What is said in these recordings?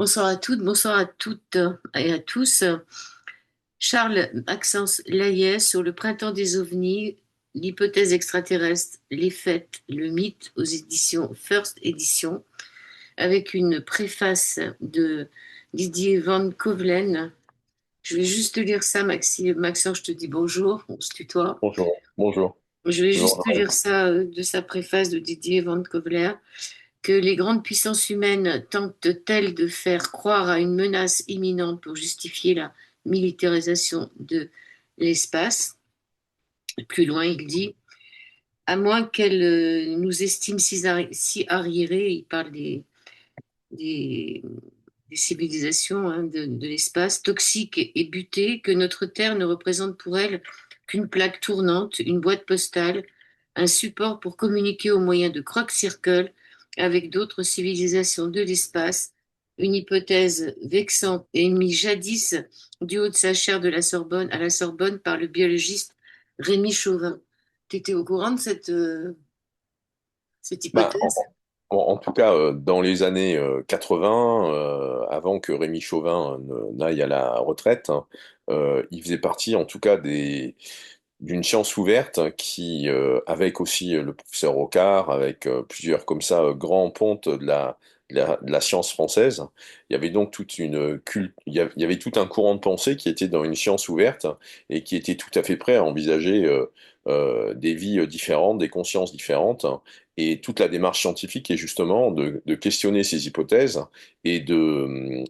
Bonsoir à toutes, bonsoir à toutes et à tous. Charles Maxence Layet sur le printemps des ovnis, l'hypothèse extraterrestre, les faits, le mythe aux éditions First Edition, avec une préface de Didier Van Kovelen. Je vais juste te lire ça, Maxence, je te dis bonjour, on se tutoie. Bonjour, bonjour. Je vais Bonjour, juste te lire ça de sa préface de Didier Van Kovelen. Que les grandes puissances humaines tentent-elles de faire croire à une menace imminente pour justifier la militarisation de l'espace? Plus loin, il dit, à moins qu'elles nous estiment si arriérés, il parle des, des civilisations hein, de l'espace, toxiques et butées, que notre Terre ne représente pour elles qu'une plaque tournante, une boîte postale, un support pour communiquer au moyen de croque-circle avec d'autres civilisations de l'espace, une hypothèse vexante et émise jadis du haut de sa chaire de la Sorbonne à la Sorbonne par le biologiste Rémi Chauvin. Tu étais au courant de cette Bah, en, hypothèse? en tout cas, dans les années 80, avant que Rémi Chauvin n'aille à la retraite, hein, il faisait partie, en tout cas, d'une science ouverte qui, avec aussi le professeur Rocard, avec plusieurs comme ça grands pontes de la science française, il y avait donc toute une culte, il y avait tout un courant de pensée qui était dans une science ouverte et qui était tout à fait prêt à envisager des vies différentes, des consciences différentes. Et toute la démarche scientifique est justement de questionner ces hypothèses et de,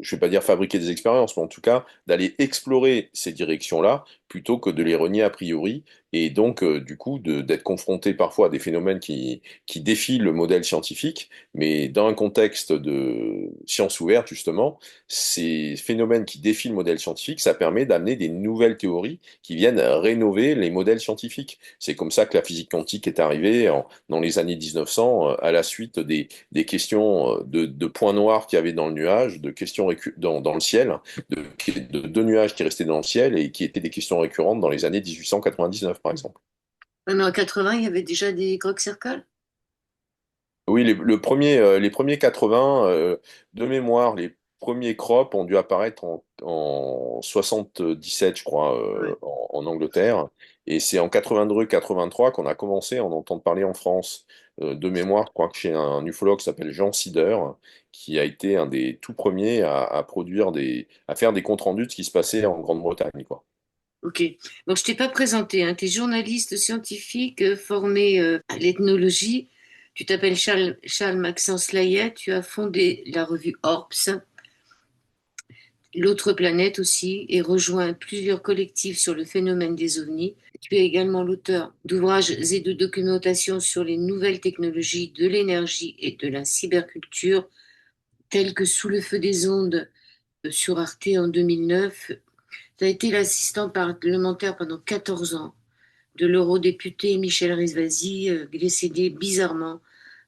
je vais pas dire fabriquer des expériences, mais en tout cas d'aller explorer ces directions-là plutôt que de les renier a priori, et donc du coup d'être confronté parfois à des phénomènes qui défient le modèle scientifique, mais dans un contexte de science ouverte, justement, ces phénomènes qui défient le modèle scientifique, ça permet d'amener des nouvelles théories qui viennent rénover les modèles scientifiques. C'est comme ça que la physique quantique est arrivée dans les années 1900, à la suite des questions de points noirs qu'il y avait dans le nuage, de questions dans le ciel, de deux nuages qui restaient dans le ciel et qui étaient des questions récurrentes dans les années 1899, par exemple. Ouais, mais en 80, il y avait déjà des croque-circles. Oui, les premiers 80, de mémoire, les premiers crops ont dû apparaître en 77, je crois, Ouais. en Angleterre. Et c'est en 82-83 qu'on a commencé à en entendre parler en France. De mémoire, je crois que chez un ufologue qui s'appelle Jean Sider, qui a été un des tout premiers à produire à faire des comptes rendus de ce qui se passait en Grande-Bretagne, quoi. Ok. Donc, je t'ai pas présenté. Hein. Tu es journaliste scientifique formé à l'ethnologie. Tu t'appelles Charles Maxence Layet. Tu as fondé la revue Orps, L'autre planète aussi, et rejoint plusieurs collectifs sur le phénomène des ovnis. Tu es également l'auteur d'ouvrages et de documentation sur les nouvelles technologies de l'énergie et de la cyberculture, tels que Sous le feu des ondes sur Arte en 2009. Tu as été l'assistant parlementaire pendant 14 ans de l'eurodéputé Michel Rivasi, décédé bizarrement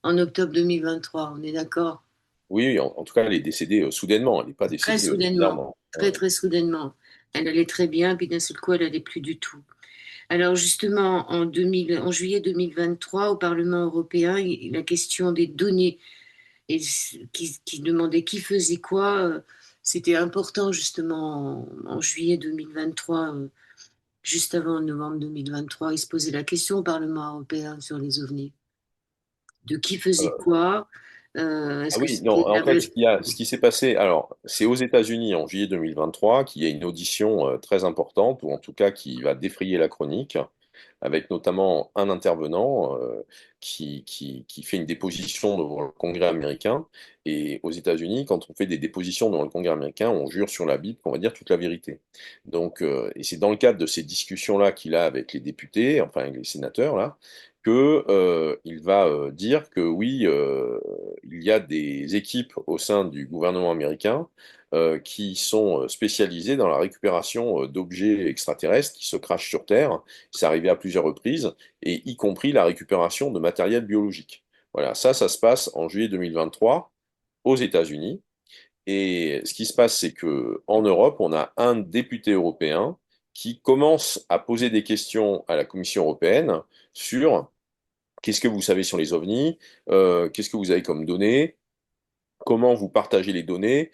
en octobre 2023. On est d'accord? Oui, oui, en tout cas, elle est décédée soudainement. Elle n'est pas Très décédée soudainement, bizarrement. très très soudainement. Elle allait très bien, puis d'un seul coup, elle allait plus du tout. Alors justement, en juillet 2023, au Parlement européen, la question des données et qui demandait qui faisait quoi, c'était important justement en juillet 2023, juste avant novembre 2023. Il se posait la question au Parlement européen sur les ovnis. De qui faisait Euh, quoi. Ah Est-ce que oui, non, c'était en fait, ce qui s'est passé, alors, c'est aux États-Unis en juillet 2023 qu'il y a une audition très importante, ou en tout cas qui va défrayer la chronique, avec notamment un intervenant qui fait une déposition devant le Congrès américain. Et aux États-Unis, quand on fait des dépositions devant le Congrès américain, on jure sur la Bible qu'on va dire toute la vérité. Donc, et c'est dans le cadre de ces discussions-là qu'il a avec les députés, enfin avec les sénateurs, là, que il va dire que oui, il y a des équipes au sein du gouvernement américain qui sont spécialisées dans la récupération d'objets extraterrestres qui se crachent sur Terre. C'est arrivé à plusieurs reprises, et y compris la récupération de matériel biologique. Voilà, ça se passe en juillet 2023 aux États-Unis. Et ce qui se passe, c'est que en Europe, on a un député européen qui commence à poser des questions à la Commission européenne sur qu'est-ce que vous savez sur les ovnis, qu'est-ce que vous avez comme données, comment vous partagez les données,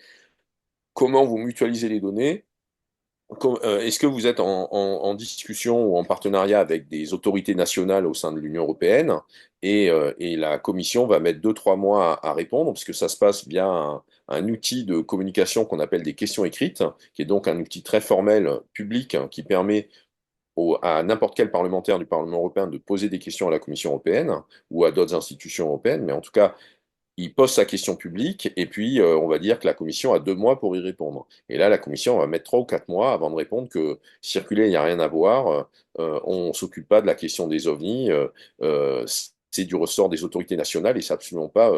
comment vous mutualisez les données. Est-ce que vous êtes en discussion ou en partenariat avec des autorités nationales au sein de l'Union européenne et la Commission va mettre 2, 3 mois à répondre parce que ça se passe via un outil de communication qu'on appelle des questions écrites, qui est donc un outil très formel, public, qui permet à n'importe quel parlementaire du Parlement européen de poser des questions à la Commission européenne ou à d'autres institutions européennes, mais en tout cas, il pose sa question publique et puis on va dire que la commission a 2 mois pour y répondre. Et là, la commission va mettre 3 ou 4 mois avant de répondre que circuler, il n'y a rien à voir, on ne s'occupe pas de la question des ovnis, euh, c'est du ressort des autorités nationales et c'est absolument pas,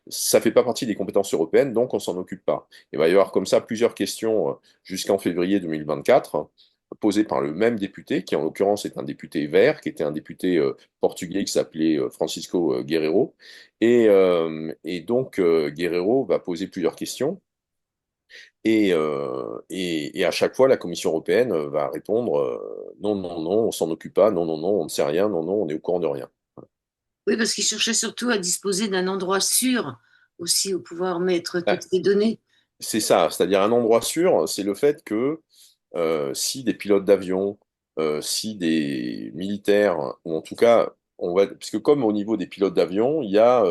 ça fait pas partie des compétences européennes, donc on s'en occupe pas. Il va y avoir comme ça plusieurs questions jusqu'en février 2024 posées par le même député, qui en l'occurrence est un député vert, qui était un député portugais qui s'appelait Francisco Guerreiro. Et donc, Guerrero va poser plusieurs questions et à chaque fois, la Commission européenne va répondre non, non, non, on s'en occupe pas, non, non, non, on ne sait rien, non, non, on est au courant de rien. Oui, parce qu'il cherchait surtout à disposer d'un endroit sûr aussi où pouvoir mettre Ouais, toutes ces données. c'est ça, c'est-à-dire un endroit sûr, c'est le fait que si des pilotes d'avion, si des militaires, ou en tout cas, parce que comme au niveau des pilotes d'avion, il y a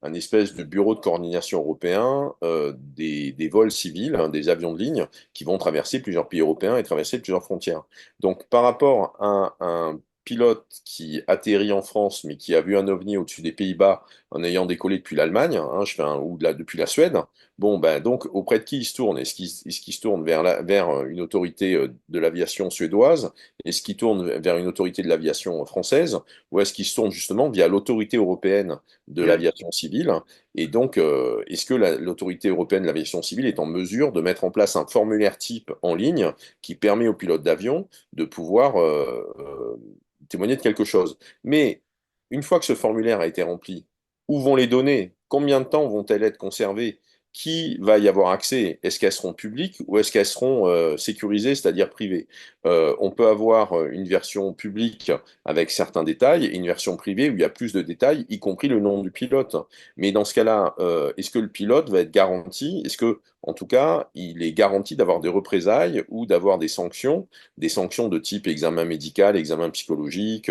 un espèce de bureau de coordination européen des vols civils, hein, des avions de ligne, qui vont traverser plusieurs pays européens et traverser plusieurs frontières. Donc, par rapport à un pilote qui atterrit en France, mais qui a vu un ovni au-dessus des Pays-Bas en ayant décollé depuis l'Allemagne, hein, depuis la Suède, bon, ben, donc, auprès de qui il se tourne? Est-ce qu'il se tourne vers une autorité de l'aviation suédoise? Est-ce qu'il tourne vers une autorité de l'aviation française? Ou est-ce qu'il se tourne justement via l'autorité européenne de Ah oui. l'aviation civile? Et donc, est-ce que l'autorité européenne de l'aviation civile est en mesure de mettre en place un formulaire type en ligne qui permet aux pilotes d'avion de pouvoir témoigner de quelque chose? Mais une fois que ce formulaire a été rempli, où vont les données? Combien de temps vont-elles être conservées? Qui va y avoir accès? Est-ce qu'elles seront publiques ou est-ce qu'elles seront sécurisées, c'est-à-dire privées? On peut avoir une version publique avec certains détails et une version privée où il y a plus de détails, y compris le nom du pilote. Mais dans ce cas-là, est-ce que le pilote va être garanti? Est-ce que, en tout cas, il est garanti d'avoir des représailles ou d'avoir des sanctions de type examen médical, examen psychologique,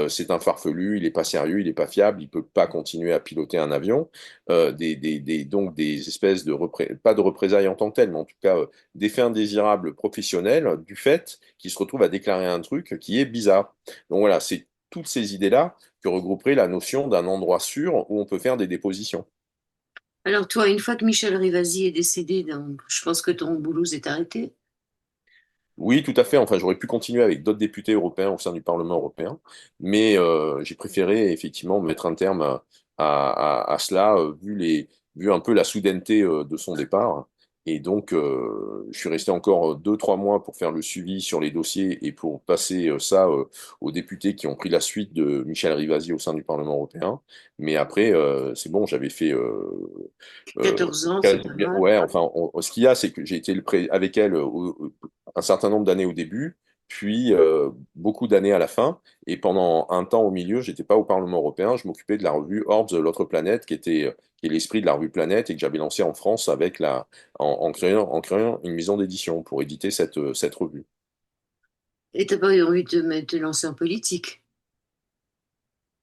c'est un farfelu, il n'est pas sérieux, il n'est pas fiable, il ne peut pas continuer à piloter un avion donc des espèces pas de représailles en tant que telles, mais en tout cas des faits indésirables professionnels du fait qu'ils se retrouvent à déclarer un truc qui est bizarre. Donc voilà, c'est toutes ces idées-là que regrouperait la notion d'un endroit sûr où on peut faire des dépositions. Alors toi, une fois que Michel Rivasi est décédé, donc, je pense que ton boulot s'est arrêté. Oui, tout à fait. Enfin, j'aurais pu continuer avec d'autres députés européens au sein du Parlement européen, mais j'ai préféré effectivement mettre un terme à cela, vu un peu la soudaineté de son départ. Et donc, je suis resté encore 2, 3 mois pour faire le suivi sur les dossiers et pour passer ça aux députés qui ont pris la suite de Michel Rivasi au sein du Parlement européen. Mais après, c'est bon, j'avais fait euh, 14 ans, c'est pas mal. ouais, enfin, ce qu'il y a, c'est que j'ai été avec elle un certain nombre d'années au début, puis beaucoup d'années à la fin. Et pendant un temps au milieu, j'étais pas au Parlement européen, je m'occupais de la revue Orbs, l'autre planète, qui est l'esprit de la revue Planète et que j'avais lancé en France en créant une maison d'édition pour éditer cette revue. Et t'as pas eu envie de te lancer en politique?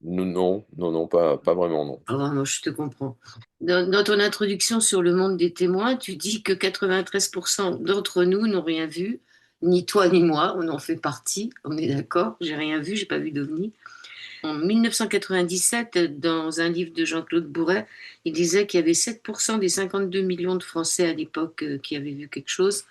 Non, non, non, non, pas vraiment, non. Ah, moi, je te comprends. Dans ton introduction sur le monde des témoins, tu dis que 93% d'entre nous n'ont rien vu, ni toi ni moi, on en fait partie, on est d'accord, j'ai rien vu, j'ai pas vu d'OVNI. En 1997, dans un livre de Jean-Claude Bourret, il disait qu'il y avait 7% des 52 millions de Français à l'époque qui avaient vu quelque chose.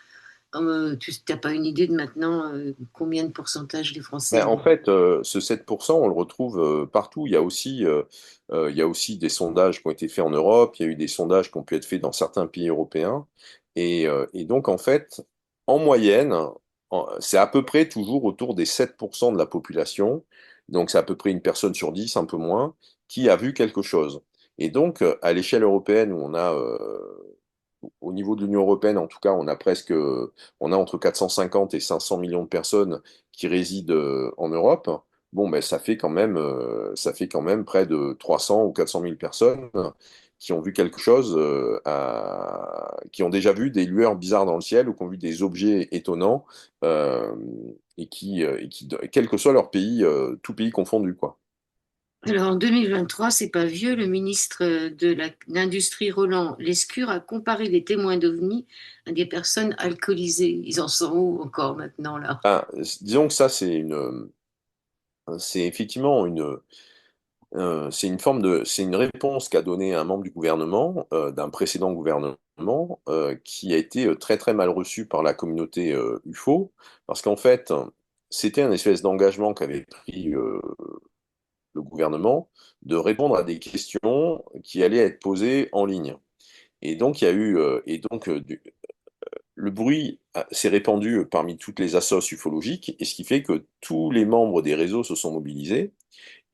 Tu n'as pas une idée de maintenant combien de pourcentage des Français Ben, ont en fait, ce 7%, on le retrouve partout. Il y a aussi des sondages qui ont été faits en Europe, il y a eu des sondages qui ont pu être faits dans certains pays européens. Et donc, en fait, en moyenne, c'est à peu près toujours autour des 7% de la population, donc c'est à peu près une personne sur 10, un peu moins, qui a vu quelque chose. Et donc, à l'échelle européenne, où au niveau de l'Union européenne, en tout cas, on a entre 450 et 500 millions de personnes qui résident en Europe. Bon, ben, ça fait quand même près de 300 ou 400 000 personnes qui ont vu quelque chose, qui ont déjà vu des lueurs bizarres dans le ciel ou qui ont vu des objets étonnants euh, quel que soit leur pays, tout pays confondu, quoi. Alors en 2023, c'est pas vieux, le ministre de l'Industrie Roland Lescure a comparé les témoins d'OVNI à des personnes alcoolisées. Ils en sont où encore maintenant là? Ah, disons que ça, c'est effectivement c'est une forme c'est une réponse qu'a donnée un membre du gouvernement, d'un précédent gouvernement, qui a été très très mal reçu par la communauté UFO, parce qu'en fait, c'était un espèce d'engagement qu'avait pris le gouvernement de répondre à des questions qui allaient être posées en ligne. Et donc, il y a eu, le bruit s'est répandu parmi toutes les assos ufologiques, et ce qui fait que tous les membres des réseaux se sont mobilisés.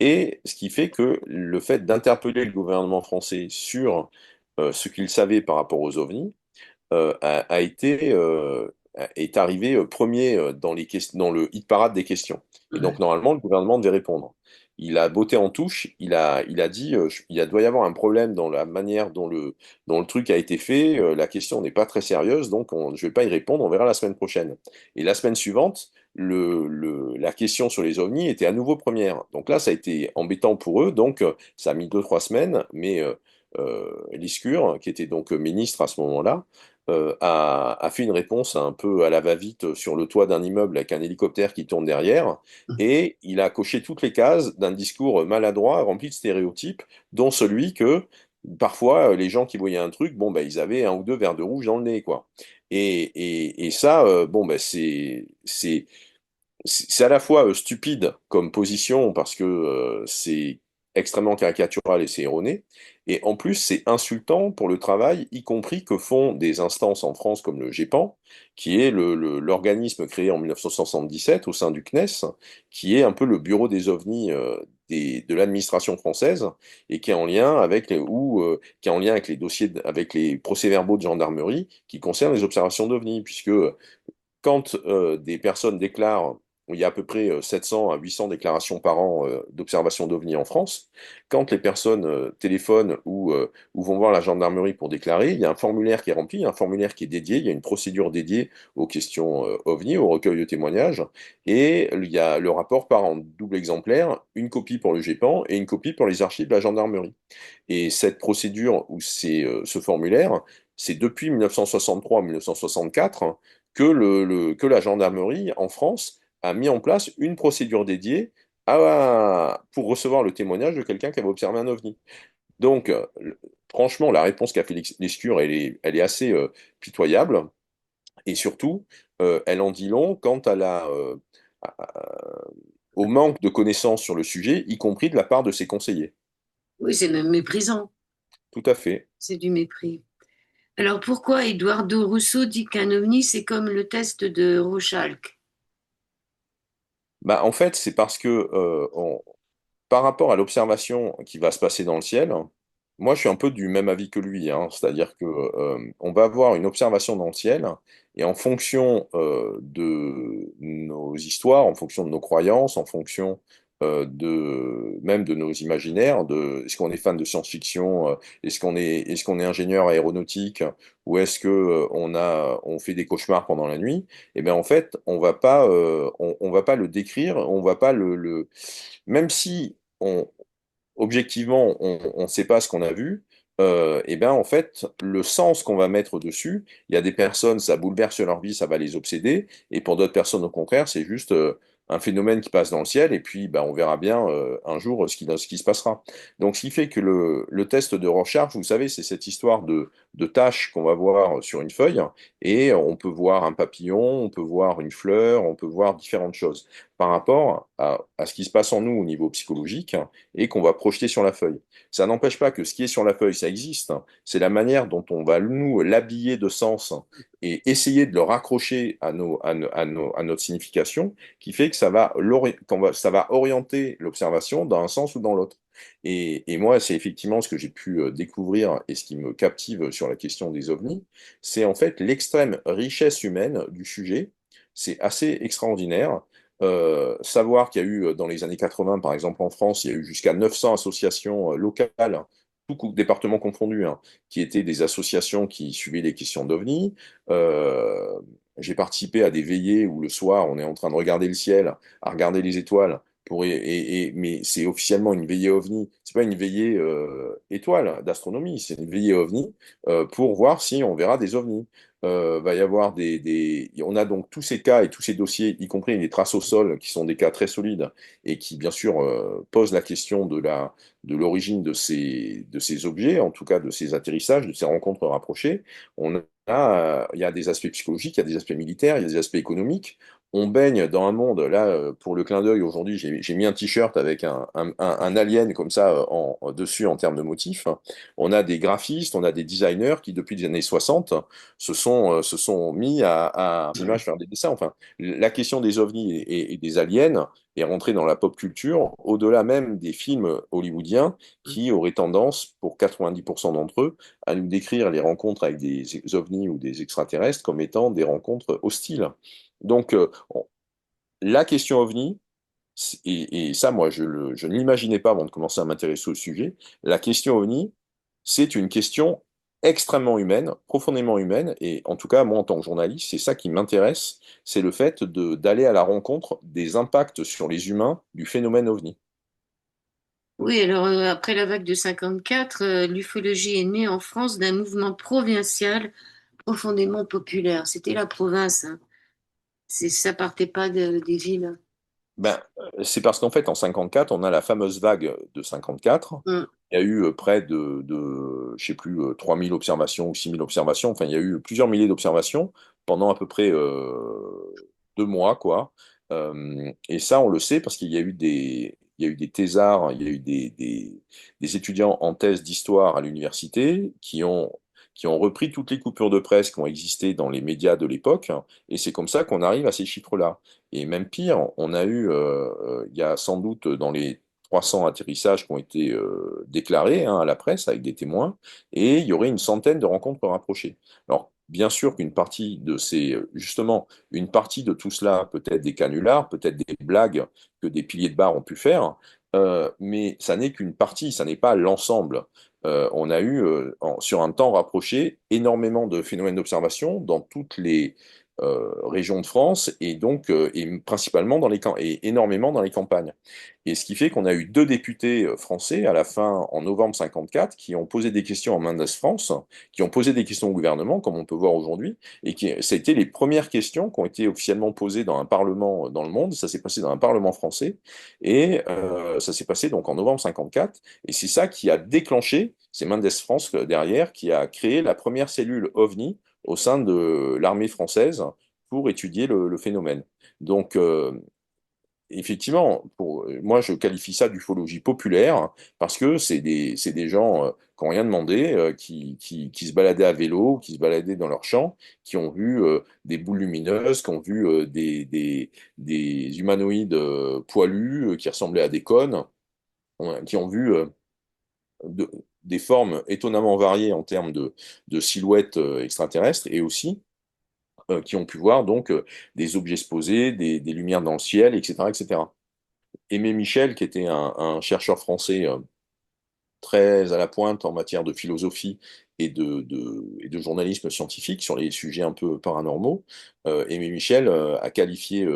Et ce qui fait que le fait d'interpeller le gouvernement français sur ce qu'il savait par rapport aux ovnis a été est arrivé premier dans le hit parade des questions. Et donc Ouais. normalement le gouvernement devait répondre. Il a botté en touche, il a dit doit y avoir un problème dans la manière dont le truc a été fait, la question n'est pas très sérieuse, donc je ne vais pas y répondre, on verra la semaine prochaine. Et la semaine suivante, la question sur les ovnis était à nouveau première. Donc là, ça a été embêtant pour eux, donc ça a mis 2, 3 semaines, mais Lescure, qui était donc ministre à ce moment-là, a fait une réponse un peu à la va-vite sur le toit d'un immeuble avec un hélicoptère qui tourne derrière, et il a coché toutes les cases d'un discours maladroit, rempli de stéréotypes, dont celui que parfois les gens qui voyaient un truc, bon, ben, ils avaient un ou deux verres de rouge dans le nez, quoi. Et ça, bon, ben, c'est à la fois stupide comme position parce que c'est extrêmement caricatural et c'est erroné, et en plus c'est insultant pour le travail, y compris que font des instances en France comme le GEPAN, qui est l'organisme créé en 1977 au sein du CNES, qui est un peu le bureau des ovnis de l'administration française et qui est en lien avec qui est en lien avec les dossiers, avec les procès-verbaux de gendarmerie qui concernent les observations d'ovnis, puisque quand des personnes déclarent, il y a à peu près 700 à 800 déclarations par an d'observation d'OVNI en France, quand les personnes téléphonent ou vont voir la gendarmerie pour déclarer, il y a un formulaire qui est rempli, un formulaire qui est dédié, il y a une procédure dédiée aux questions OVNI, au recueil de témoignages, et il y a le rapport part en double exemplaire, une copie pour le GEPAN et une copie pour les archives de la gendarmerie. Et cette procédure ou ce formulaire, c'est depuis 1963 à 1964 que que la gendarmerie en France a mis en place une procédure dédiée pour recevoir le témoignage de quelqu'un qui avait observé un ovni. Donc, franchement, la réponse qu'a fait Lescure, elle est assez pitoyable, et surtout, elle en dit long quant à- au manque de connaissances sur le sujet, y compris de la part de ses conseillers. Oui, c'est même méprisant. Tout à fait. C'est du mépris. Alors pourquoi Eduardo Rousseau dit qu'un ovni, c'est comme le test de Rorschach? Bah, en fait, c'est parce que par rapport à l'observation qui va se passer dans le ciel, moi je suis un peu du même avis que lui, hein. C'est-à-dire que on va avoir une observation dans le ciel et en fonction de nos histoires, en fonction de nos croyances, en fonction même de nos imaginaires, de est-ce qu'on est fan de science-fiction, est-ce qu'on est ingénieur aéronautique ou est-ce que on fait des cauchemars pendant la nuit, et bien en fait on va pas le décrire, on va pas même si objectivement, on ne sait pas ce qu'on a vu, et bien en fait, le sens qu'on va mettre dessus, il y a des personnes, ça bouleverse leur vie, ça va les obséder, et pour d'autres personnes, au contraire, c'est juste un phénomène qui passe dans le ciel, et puis ben, on verra bien un jour ce qui se passera. Donc ce qui fait que le test de Rorschach, vous savez, c'est cette histoire de taches qu'on va voir sur une feuille, et on peut voir un papillon, on peut voir une fleur, on peut voir différentes choses par rapport à ce qui se passe en nous au niveau psychologique et qu'on va projeter sur la feuille. Ça n'empêche pas que ce qui est sur la feuille, ça existe, hein. C'est la manière dont on va nous l'habiller de sens et essayer de le raccrocher à notre signification qui fait que ça va orienter l'observation dans un sens ou dans l'autre. Et moi, c'est effectivement ce que j'ai pu découvrir et ce qui me captive sur la question des ovnis, c'est en fait l'extrême richesse humaine du sujet. C'est assez extraordinaire. Savoir qu'il y a eu dans les années 80, par exemple en France, il y a eu jusqu'à 900 associations locales départements confondus, hein, qui étaient des associations qui suivaient les questions d'OVNI. Euh, j'ai participé à des veillées où le soir, on est en train de regarder le ciel, à regarder les étoiles. Mais c'est officiellement une veillée OVNI. C'est pas une veillée étoile d'astronomie, c'est une veillée OVNI pour voir si on verra des OVNI. Va y avoir On a donc tous ces cas et tous ces dossiers, y compris les traces au sol, qui sont des cas très solides et qui, bien sûr, posent la question de l'origine de ces objets, en tout cas de ces atterrissages, de ces rencontres rapprochées. Il y a des aspects psychologiques, il y a des aspects militaires, il y a des aspects économiques. On baigne dans un monde, là, pour le clin d'œil, aujourd'hui, j'ai mis un t-shirt avec un alien comme ça dessus en termes de motifs. On a des graphistes, on a des designers qui, depuis les années 60, se sont mis à l'image faire des dessins. Enfin, la question des ovnis et des aliens est rentrée dans la pop culture, au-delà même des films hollywoodiens qui auraient tendance, pour 90% d'entre eux, à nous décrire les rencontres avec des ovnis ou des extraterrestres comme étant des rencontres hostiles. Donc, la question ovni, et ça, moi, je ne l'imaginais pas avant de commencer à m'intéresser au sujet, la question ovni, c'est une question extrêmement humaine, profondément humaine, et en tout cas, moi, en tant que journaliste, c'est ça qui m'intéresse, c'est le fait d'aller à la rencontre des impacts sur les humains du phénomène ovni. Oui, alors après la vague de 54, l'ufologie est née en France d'un mouvement provincial profondément populaire. C'était la province, hein. Ça partait pas des villes. Ben, c'est parce qu'en fait, en 54, on a la fameuse vague de 54. Mm. Il y a eu près je sais plus, 3000 observations ou 6000 observations. Enfin, il y a eu plusieurs milliers d'observations pendant à peu près 2 mois, quoi. Et ça, on le sait parce qu'il y a eu il y a eu des thésards, il y a eu des étudiants en thèse d'histoire à l'université qui ont repris toutes les coupures de presse qui ont existé dans les médias de l'époque. Et c'est comme ça qu'on arrive à ces chiffres-là. Et même pire, on a eu, il y a sans doute dans les 300 atterrissages qui ont été déclarés, hein, à la presse avec des témoins, et il y aurait une centaine de rencontres rapprochées. Alors, bien sûr qu'une partie de justement, une partie de tout cela, peut-être des canulars, peut-être des blagues que des piliers de bar ont pu faire, mais ça n'est qu'une partie, ça n'est pas l'ensemble. On a eu, sur un temps rapproché, énormément de phénomènes d'observation dans toutes les régions de France et donc et principalement et énormément dans les campagnes. Et ce qui fait qu'on a eu deux députés français à la fin en novembre 54 qui ont posé des questions en Mendes France, qui ont posé des questions au gouvernement comme on peut voir aujourd'hui et ça a été les premières questions qui ont été officiellement posées dans un parlement dans le monde. Ça s'est passé dans un parlement français et ça s'est passé donc en novembre 54 et c'est ça qui a déclenché, c'est Mendes France derrière qui a créé la première cellule OVNI au sein de l'armée française pour étudier le phénomène. Donc, effectivement, moi, je qualifie ça d'ufologie populaire parce que c'est des gens qui n'ont rien demandé, qui se baladaient à vélo, qui se baladaient dans leur champ, qui ont vu des boules lumineuses, qui ont vu des humanoïdes poilus qui ressemblaient à des cônes, qui ont vu de- des formes étonnamment variées en termes de silhouettes extraterrestres et aussi qui ont pu voir donc des objets se poser, des lumières dans le ciel, etc., etc. Aimé Michel, qui était un chercheur français très à la pointe en matière de philosophie et de journalisme scientifique sur les sujets un peu paranormaux, Aimé Michel a qualifié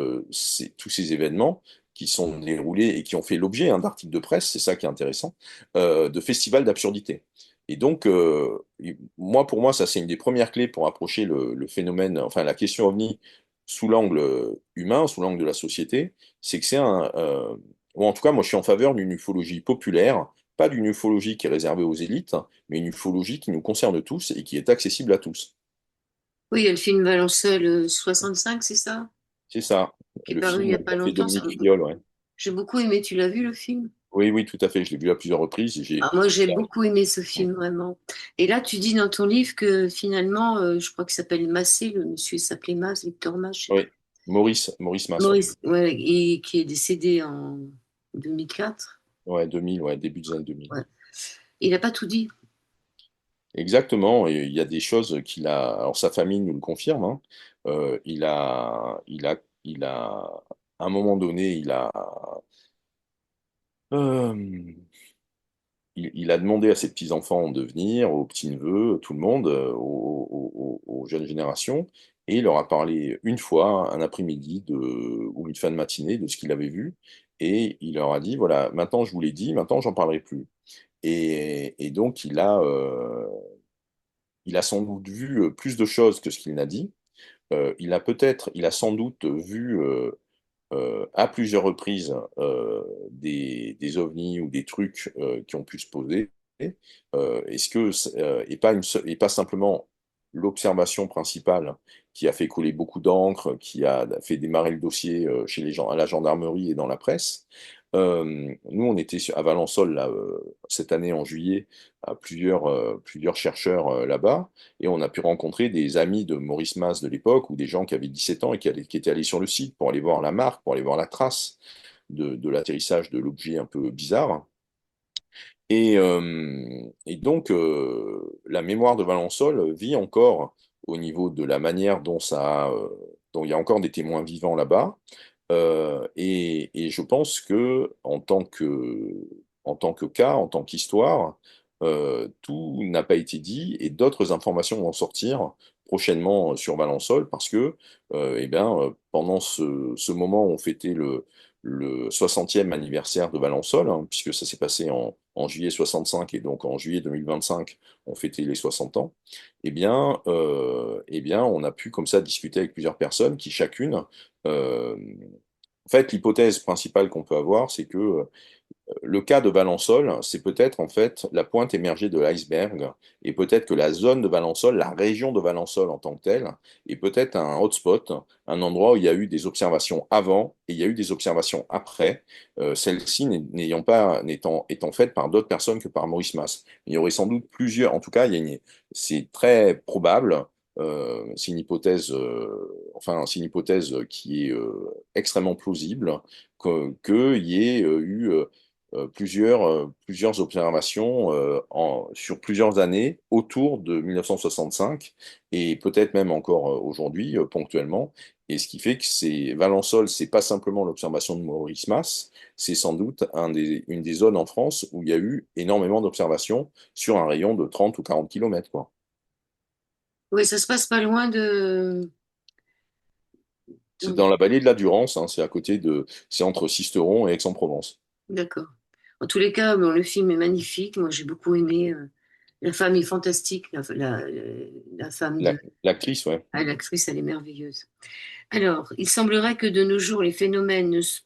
tous ces événements qui sont déroulés et qui ont fait l'objet, hein, d'articles de presse, c'est ça qui est intéressant, de festivals d'absurdité. Et donc, pour moi, ça c'est une des premières clés pour approcher le phénomène, enfin la question ovni sous l'angle humain, sous l'angle de la société, c'est que ou en tout cas, moi je suis en faveur d'une ufologie populaire, pas d'une ufologie qui est réservée aux élites, mais une ufologie qui nous concerne tous et qui est accessible à tous. Oui, il y a le film Valençol 65, c'est ça? C'est ça, Qui est le paru il n'y film a pas qu'a fait longtemps. Dominique Filleul, ouais. J'ai beaucoup aimé. Tu l'as vu, le film? Oui, oui, tout à fait, je l'ai vu à plusieurs reprises. Ah, moi, j'ai beaucoup aimé ce film, vraiment. Et là, tu dis dans ton livre que finalement, je crois qu'il s'appelle Massé, le monsieur s'appelait Mas, Victor Mas, je sais Oui, plus. Maurice Masson. Maurice, ouais, et qui est décédé en 2004. Ouais, 2000, ouais, début des années 2000. Ouais. Il n'a pas tout dit. Exactement, et il y a des choses qu'il a, alors sa famille nous le confirme, hein. À un moment donné, euh, il a demandé à ses petits-enfants de venir, aux petits-neveux, tout le monde, aux jeunes générations, et il leur a parlé une fois, un après-midi ou une fin de matinée, de ce qu'il avait vu, et il leur a dit, voilà, maintenant je vous l'ai dit, maintenant j'en parlerai plus. Et donc il a sans doute vu plus de choses que ce qu'il n'a dit. Il a sans doute vu à plusieurs reprises des ovnis ou des trucs qui ont pu se poser. Est-ce que et pas simplement l'observation principale qui a fait couler beaucoup d'encre, qui a fait démarrer le dossier chez les gens à la gendarmerie et dans la presse. Nous, on était à Valençol là, cette année en juillet, à plusieurs chercheurs là-bas, et on a pu rencontrer des amis de Maurice Mas de l'époque, ou des gens qui avaient 17 ans et qui étaient allés sur le site pour aller voir la marque, pour aller voir la trace de l'atterrissage de l'objet un peu bizarre. Et donc, la mémoire de Valençol vit encore au niveau de la manière dont il y a encore des témoins vivants là-bas. Et je pense que en tant que cas, en tant qu'histoire, tout n'a pas été dit et d'autres informations vont sortir prochainement sur Valençol parce que, pendant ce moment où on fêtait le 60e anniversaire de Valençol, hein, puisque ça s'est passé en juillet 65 et donc en juillet 2025, on fêtait les 60 ans, on a pu comme ça discuter avec plusieurs personnes qui chacune euh, en fait, l'hypothèse principale qu'on peut avoir, c'est que le cas de Valençol, c'est peut-être en fait la pointe émergée de l'iceberg, et peut-être que la zone de Valençol, la région de Valençol en tant que telle, est peut-être un hotspot, un endroit où il y a eu des observations avant et il y a eu des observations après, celles-ci étant faites par d'autres personnes que par Maurice Mas. Il y aurait sans doute plusieurs, en tout cas, c'est très probable. C'est une hypothèse, c'est une hypothèse qui est extrêmement plausible qu'il y ait eu plusieurs observations sur plusieurs années autour de 1965 et peut-être même encore aujourd'hui ponctuellement. Et ce qui fait que c'est Valençol, c'est pas simplement l'observation de Maurice Mas, c'est sans doute une des zones en France où il y a eu énormément d'observations sur un rayon de 30 ou 40 kilomètres, quoi. Oui, ça se passe pas loin de... C'est dans la vallée de la Durance, hein, c'est entre Sisteron et Aix-en-Provence. D'accord. En tous les cas, bon, le film est magnifique. Moi, j'ai beaucoup aimé. La femme est fantastique. La femme de L'actrice, ouais. l'actrice, elle est merveilleuse. Alors, il semblerait que de nos jours, les phénomènes ne se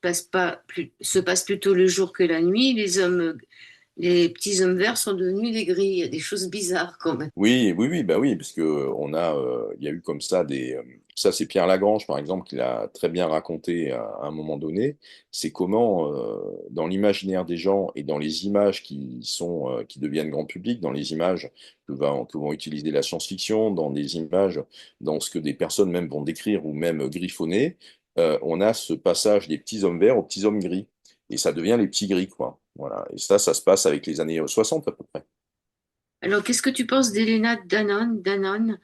passent plutôt le jour que la nuit. Les petits hommes verts sont devenus des gris. Il y a des choses bizarres quand même. Oui, oui, oui, bah oui, parce que il y a eu comme ça ça c'est Pierre Lagrange par exemple qui l'a très bien raconté à un moment donné. C'est comment dans l'imaginaire des gens et dans les images qui deviennent grand public, dans les images que vont utiliser la science-fiction, dans des images, dans ce que des personnes même vont décrire ou même griffonner, on a ce passage des petits hommes verts aux petits hommes gris, et ça devient les petits gris, quoi. Voilà, et ça se passe avec les années 60 à peu près. Alors, qu'est-ce que tu penses d'Elena Danaan?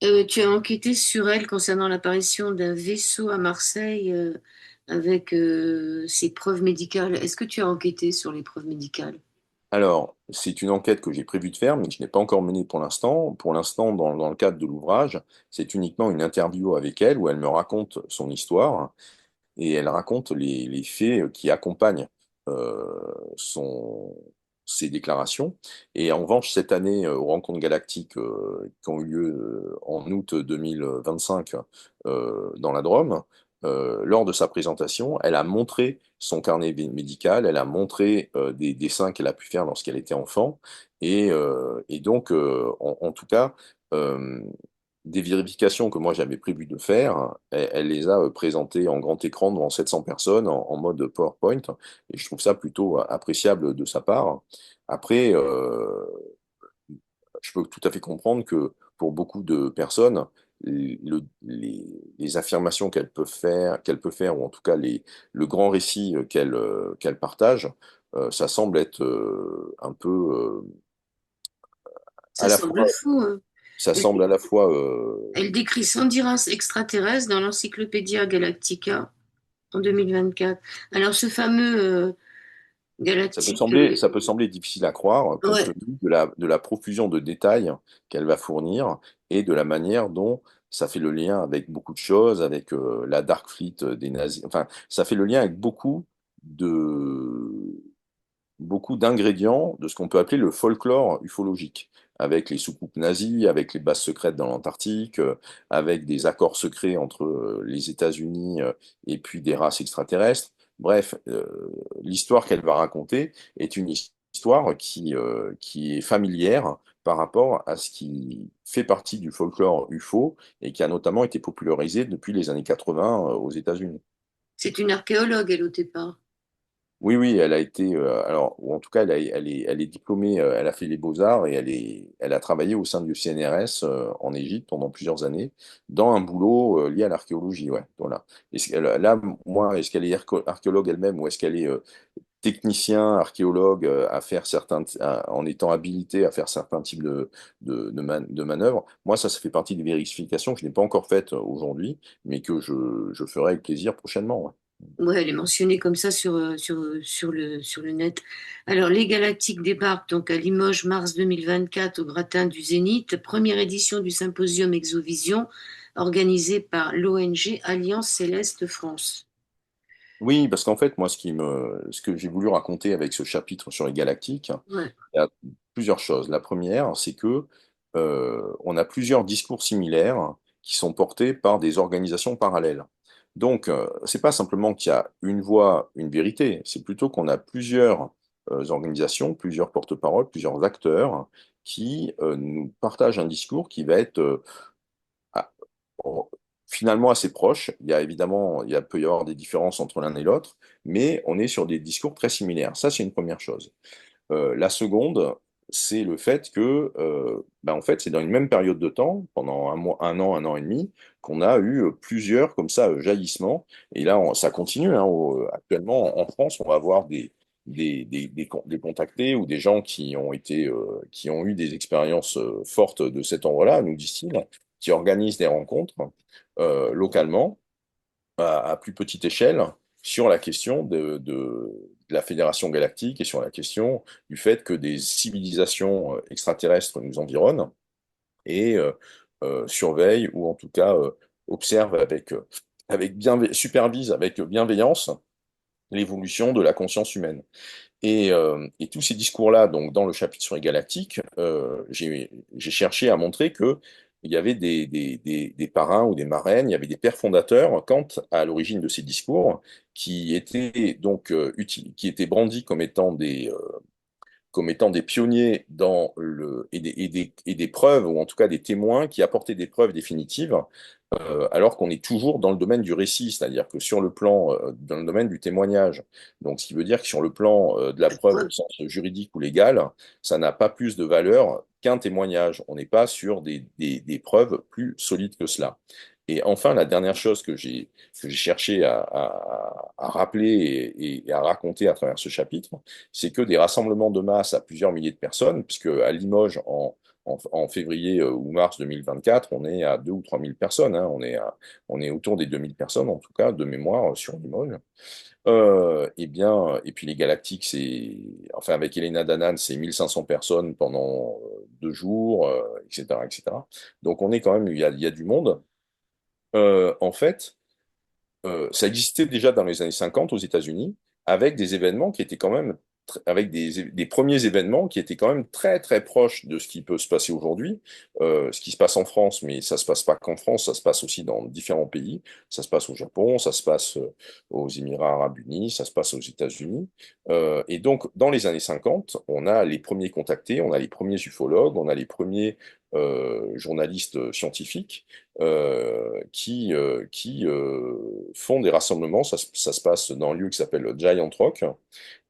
Tu as enquêté sur elle concernant l'apparition d'un vaisseau à Marseille avec ses preuves médicales. Est-ce que tu as enquêté sur les preuves médicales? Alors, c'est une enquête que j'ai prévu de faire, mais que je n'ai pas encore menée pour l'instant. Pour l'instant, dans le cadre de l'ouvrage, c'est uniquement une interview avec elle où elle me raconte son histoire et elle raconte les faits qui accompagnent euh, son, ses déclarations. Et en revanche, cette année, aux Rencontres Galactiques qui ont eu lieu en août 2025 dans la Drôme, lors de sa présentation, elle a montré son carnet médical, elle a montré des dessins qu'elle a pu faire lorsqu'elle était enfant, et donc, en tout cas, euh, des vérifications que moi j'avais prévu de faire, elle les a présentées en grand écran devant 700 personnes en mode PowerPoint, et je trouve ça plutôt appréciable de sa part. Après, je peux tout à fait comprendre que pour beaucoup de personnes, les affirmations qu'elle peut faire, ou en tout cas le grand récit qu'elle partage, ça semble être un peu Ça à la semble fois, fou, hein. ça Elle, semble à la fois elle décrit 110 races extraterrestres dans l'Encyclopédia Galactica en 2024. Alors, ce fameux Galactique, Ça peut sembler difficile à croire compte ouais. tenu de la profusion de détails qu'elle va fournir et de la manière dont ça fait le lien avec beaucoup de choses, avec la Dark Fleet des nazis. Enfin, ça fait le lien avec de, beaucoup d'ingrédients de ce qu'on peut appeler le folklore ufologique, avec les soucoupes nazies, avec les bases secrètes dans l'Antarctique, avec des accords secrets entre les États-Unis et puis des races extraterrestres. Bref, l'histoire qu'elle va raconter est une histoire qui est familière par rapport à ce qui fait partie du folklore UFO et qui a notamment été popularisé depuis les années 80 aux États-Unis. C'est une archéologue, elle, au départ. Oui, oui, elle a été, alors, ou en tout cas, elle est diplômée, elle a fait les beaux-arts et elle a travaillé au sein du CNRS en Égypte pendant plusieurs années dans un boulot lié à l'archéologie, ouais, voilà. Là, moi, est-ce qu'elle est archéologue elle-même ou est-ce qu'elle est technicien, archéologue à faire en étant habilité à faire certains types de manœuvres? Moi, ça fait partie des vérifications que je n'ai pas encore faites aujourd'hui, mais que je ferai avec plaisir prochainement, ouais. Ouais, elle est mentionnée comme ça sur le net. Alors, les Galactiques débarquent donc à Limoges, mars 2024, au gratin du Zénith. Première édition du symposium Exovision, organisé par l'ONG Alliance Céleste France. Oui, parce qu'en fait, moi, ce que j'ai voulu raconter avec ce chapitre sur les galactiques, Ouais. il y a plusieurs choses. La première, c'est que on a plusieurs discours similaires qui sont portés par des organisations parallèles. Donc, c'est pas simplement qu'il y a une voix, une vérité, c'est plutôt qu'on a plusieurs organisations, plusieurs porte-paroles, plusieurs acteurs qui nous partagent un discours qui va être ah, bon, finalement assez proche. Il y a évidemment, peut y avoir des différences entre l'un et l'autre, mais on est sur des discours très similaires. Ça, c'est une première chose. La seconde, c'est le fait que, en fait, c'est dans une même période de temps, pendant un mois, un an et demi, qu'on a eu plusieurs comme ça jaillissements. Et là, ça continue. Hein, actuellement, en France, on va avoir des contactés ou des gens qui ont eu des expériences fortes de cet ordre-là, nous disent-ils, qui organisent des rencontres localement à plus petite échelle sur la question de la Fédération galactique et sur la question du fait que des civilisations extraterrestres nous environnent et surveillent ou en tout cas observent supervisent avec bienveillance l'évolution de la conscience humaine. Et tous ces discours-là, donc dans le chapitre sur les galactiques, j'ai cherché à montrer que il y avait des parrains ou des marraines, il y avait des pères fondateurs quant à l'origine de ces discours qui étaient donc qui étaient brandis comme étant des pionniers et des preuves, ou en tout cas des témoins qui apportaient des preuves définitives, alors qu'on est toujours dans le domaine du récit, c'est-à-dire que dans le domaine du témoignage, donc ce qui veut dire que sur le plan de la preuve au sens juridique ou légal, ça n'a pas plus de valeur qu'un témoignage. On n'est pas sur des preuves plus solides que cela. Et enfin, la dernière chose que j'ai cherché à rappeler et à raconter à travers ce chapitre, c'est que des rassemblements de masse à plusieurs milliers de personnes, puisque à Limoges, en février ou mars 2024, on est à 2 ou 3 000 personnes, hein, on est autour des 2 000 personnes, en tout cas, de mémoire sur Limoges. Et puis les Galactiques, enfin avec Elena Danan, c'est 1 500 personnes pendant 2 jours, etc., etc. Donc on est quand même, il y a du monde. En fait, ça existait déjà dans les années 50 aux États-Unis, avec des événements qui étaient quand même, avec des premiers événements qui étaient quand même très très proches de ce qui peut se passer aujourd'hui, ce qui se passe en France, mais ça se passe pas qu'en France, ça se passe aussi dans différents pays, ça se passe au Japon, ça se passe aux Émirats Arabes Unis, ça se passe aux États-Unis. Et donc, dans les années 50, on a les premiers contactés, on a les premiers ufologues, on a les premiers journalistes scientifiques qui font des rassemblements. Ça se passe dans un lieu qui s'appelle le Giant Rock.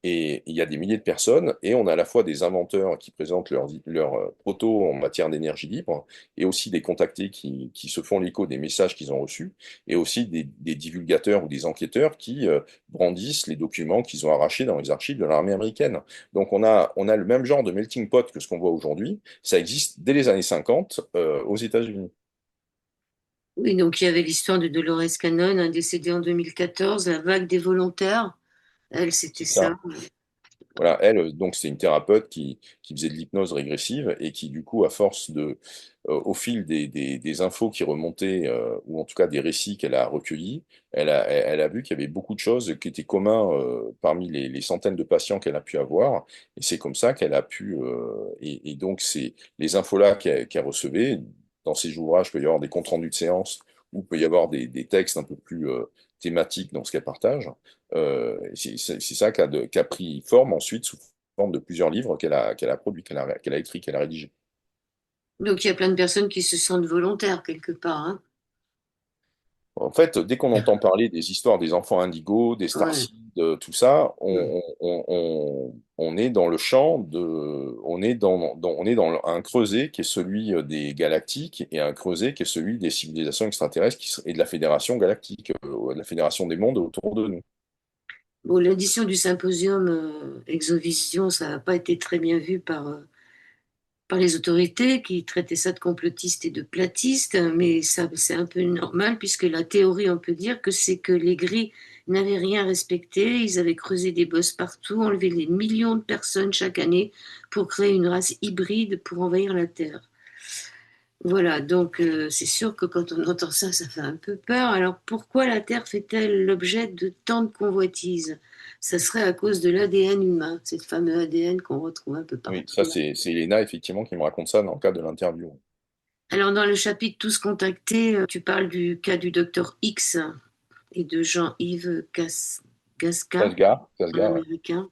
Et il y a des milliers de personnes. Et on a à la fois des inventeurs qui présentent leur proto en matière d'énergie libre, et aussi des contactés qui se font l'écho des messages qu'ils ont reçus, et aussi des divulgateurs ou des enquêteurs qui brandissent les documents qu'ils ont arrachés dans les archives de l'armée américaine. Donc on a le même genre de melting pot que ce qu'on voit aujourd'hui. Ça existe dès les années 50 aux États-Unis. Oui, donc il y avait l'histoire de Dolores Cannon, hein, décédée en 2014, la vague des volontaires. Elle, c'était C'est ça. ça. Voilà, elle, donc c'est une thérapeute qui faisait de l'hypnose régressive et qui, du coup, à force au fil des infos qui remontaient, ou en tout cas des récits qu'elle a recueillis, elle a vu qu'il y avait beaucoup de choses qui étaient communs parmi les centaines de patients qu'elle a pu avoir. Et c'est comme ça qu'elle a pu, et donc c'est les infos-là qu'elle recevait. Dans ces ouvrages, il peut y avoir des comptes rendus de séances ou il peut y avoir des textes un peu plus thématiques dans ce qu'elle partage. C'est ça qui a pris forme ensuite sous forme de plusieurs livres qu'elle a produits, qu'elle a écrits, qu'elle a rédigés. Donc il y a plein de personnes qui se sentent volontaires quelque part, hein. En fait, dès qu'on entend parler des histoires des enfants indigos, des Ouais. starseeds, tout ça, Mm. on est dans le champ on est dans un creuset qui est celui des galactiques et un creuset qui est celui des civilisations extraterrestres et de la Fédération galactique, de la Fédération des mondes autour de nous. Bon, l'édition du symposium Exovision, ça n'a pas été très bien vu par les autorités qui traitaient ça de complotiste et de platiste, mais ça, c'est un peu normal puisque la théorie, on peut dire que c'est que les gris n'avaient rien respecté, ils avaient creusé des bosses partout, enlevé des millions de personnes chaque année pour créer une race hybride pour envahir la Terre. Voilà, donc c'est sûr que quand on entend ça, ça fait un peu peur. Alors pourquoi la Terre fait-elle l'objet de tant de convoitises? Ça serait à cause de l'ADN humain, cette fameux ADN qu'on retrouve un peu Oui, ça partout. c'est Elena effectivement qui me raconte ça dans le cadre de l'interview. Alors dans le chapitre Tous contactés, tu parles du cas du docteur X et de Jean-Yves Gasca, un Casgar, ouais. Américain.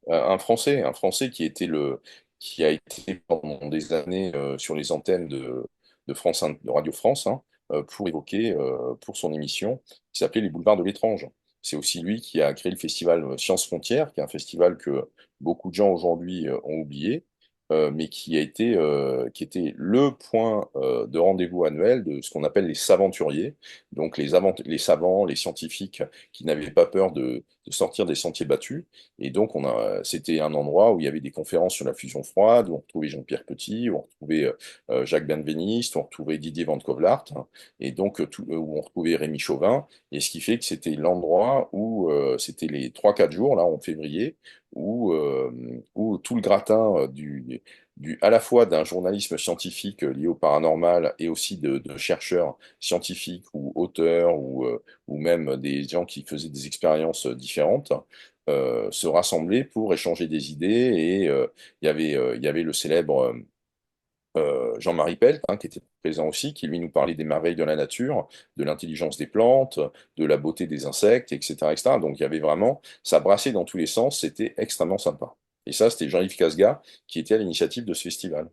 Un Français qui a été pendant des années sur les antennes de Radio France, hein, pour évoquer, pour son émission, qui s'appelait Les Boulevards de l'étrange. C'est aussi lui qui a créé le festival Sciences Frontières, qui est un festival que beaucoup de gens aujourd'hui ont oublié, mais qui était le point de rendez-vous annuel de ce qu'on appelle les saventuriers, donc les savants, les scientifiques qui n'avaient pas peur de sortir des sentiers battus. Et donc, c'était un endroit où il y avait des conférences sur la fusion froide, où on retrouvait Jean-Pierre Petit, où on retrouvait Jacques Benveniste, où on retrouvait Didier Van Cauwelaert, hein, et donc où on retrouvait Rémi Chauvin. Et ce qui fait que c'était l'endroit où c'était les 3 4 jours, là, en février, où tout le gratin à la fois d'un journalisme scientifique lié au paranormal et aussi de chercheurs scientifiques ou auteurs ou même des gens qui faisaient des expériences différentes se rassembler pour échanger des idées. Et il y avait le célèbre Jean-Marie Pelt, hein, qui était présent aussi, qui lui nous parlait des merveilles de la nature, de l'intelligence des plantes, de la beauté des insectes, etc., etc. Donc il y avait vraiment, ça brassait dans tous les sens, c'était extrêmement sympa. Et ça, c'était Jean-Yves Casga qui était à l'initiative de ce festival.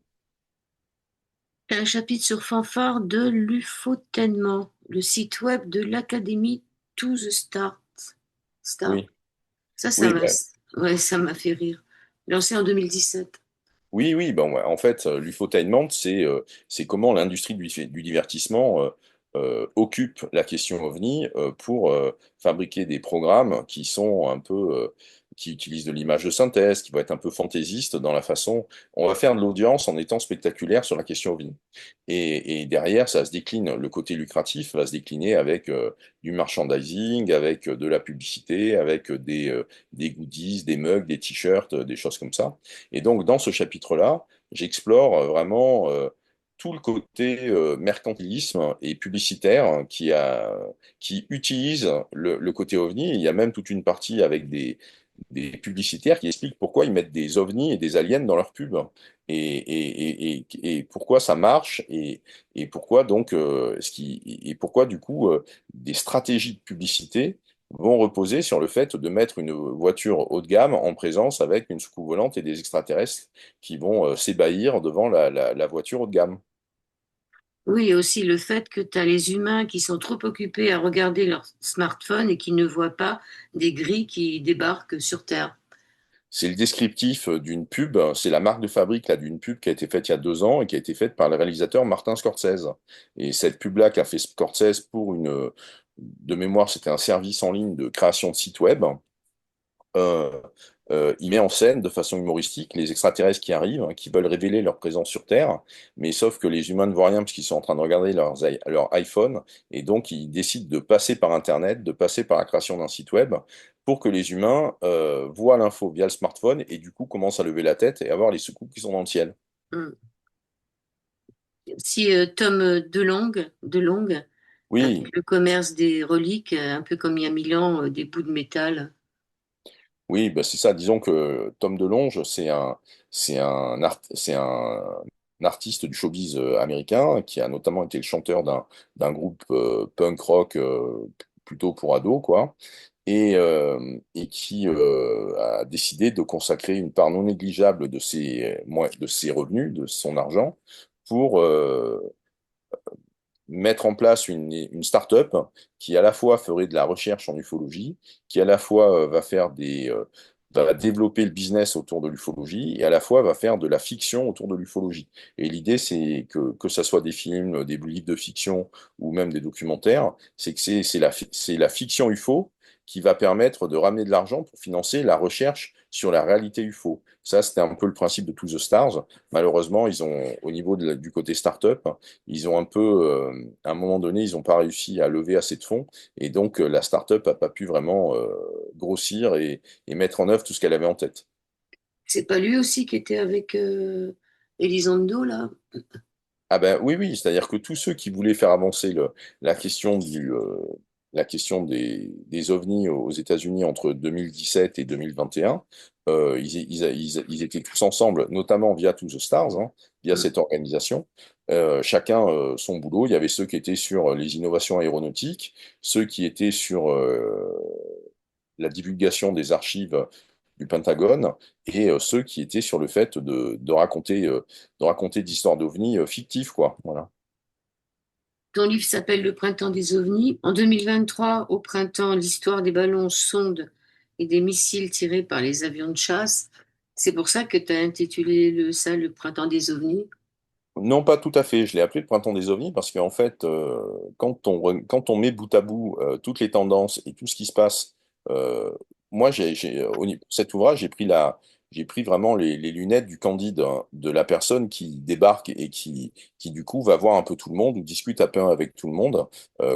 Un chapitre sur Fanfare de l'UFOtainement, le site web de l'Académie To The Start. Oui, Ça oui, m'a, bah, ouais, ça m'a fait rire. Lancé en 2017. oui, oui, ben ouais, en fait, l'infotainment, c'est comment l'industrie du divertissement occupe la question OVNI pour fabriquer des programmes qui sont un peu, qui utilisent de l'image de synthèse, qui vont être un peu fantaisistes dans la façon. On va faire de l'audience en étant spectaculaire sur la question OVNI. Et derrière, ça se décline, le côté lucratif va se décliner avec du merchandising, avec de la publicité, avec des goodies, des mugs, des t-shirts, des choses comme ça. Et donc, dans ce chapitre-là, j'explore vraiment tout le côté mercantilisme et publicitaire qui utilise le côté ovni. Il y a même toute une partie avec des publicitaires qui expliquent pourquoi ils mettent des ovnis et des aliens dans leurs pubs et pourquoi ça marche et pourquoi donc et pourquoi du coup des stratégies de publicité vont reposer sur le fait de mettre une voiture haut de gamme en présence avec une soucoupe volante et des extraterrestres qui vont s'ébahir devant la voiture haut de gamme. Oui, et aussi le fait que tu as les humains qui sont trop occupés à regarder leur smartphone et qui ne voient pas des grilles qui débarquent sur Terre. C'est le descriptif d'une pub, c'est la marque de fabrique là, d'une pub qui a été faite il y a 2 ans et qui a été faite par le réalisateur Martin Scorsese. Et cette pub-là qu'a fait Scorsese pour de mémoire, c'était un service en ligne de création de site web. Euh, il met en scène de façon humoristique les extraterrestres qui arrivent, hein, qui veulent révéler leur présence sur Terre, mais sauf que les humains ne voient rien parce qu'ils sont en train de regarder leur iPhone, et donc ils décident de passer par Internet, de passer par la création d'un site web, pour que les humains voient l'info via le smartphone et du coup commencent à lever la tête et à voir les soucoupes qui sont dans le ciel. Mm. Si Tom DeLonge, avec Oui, le commerce des reliques, un peu comme il y a 1000 ans, des bouts de métal. oui, bah c'est ça. Disons que Tom DeLonge, c'est un artiste du showbiz américain qui a notamment été le chanteur d'un groupe punk rock plutôt pour ados, quoi, et qui a décidé de consacrer une part non négligeable de ses revenus, de son argent, pour mettre en place une start-up qui à la fois ferait de la recherche en ufologie, qui à la fois va développer le business autour de l'ufologie et à la fois va faire de la fiction autour de l'ufologie. Et l'idée, c'est que ça soit des films, des livres de fiction ou même des documentaires, c'est que c'est la fiction UFO qui va permettre de ramener de l'argent pour financer la recherche sur la réalité UFO. Ça, c'était un peu le principe de To The Stars. Malheureusement, au niveau du côté start-up, ils ont un peu, à un moment donné, ils n'ont pas réussi à lever assez de fonds et donc la startup n'a pas pu vraiment grossir et mettre en œuvre tout ce qu'elle avait en tête. C'est pas lui aussi qui était avec Elizondo, là? Ah ben oui, oui, c'est-à-dire que tous ceux qui voulaient faire avancer la question la question des ovnis aux États-Unis entre 2017 et 2021, ils étaient tous ensemble, notamment via To The Stars, hein, via Mm. cette organisation. Chacun son boulot. Il y avait ceux qui étaient sur les innovations aéronautiques, ceux qui étaient sur la divulgation des archives du Pentagone et ceux qui étaient sur le fait de raconter d'histoires d'ovnis fictifs, quoi. Voilà. Ton livre s'appelle Le printemps des ovnis. En 2023, au printemps, l'histoire des ballons sondes et des missiles tirés par les avions de chasse. C'est pour ça que tu as intitulé ça Le printemps des ovnis. Non, pas tout à fait. Je l'ai appelé le printemps des ovnis parce qu'en fait, quand on met bout à bout toutes les tendances et tout ce qui se passe, euh, moi, pour cet ouvrage, j'ai pris vraiment les lunettes du candide, hein, de la personne qui débarque et qui, du coup, va voir un peu tout le monde ou discute un peu avec tout le monde.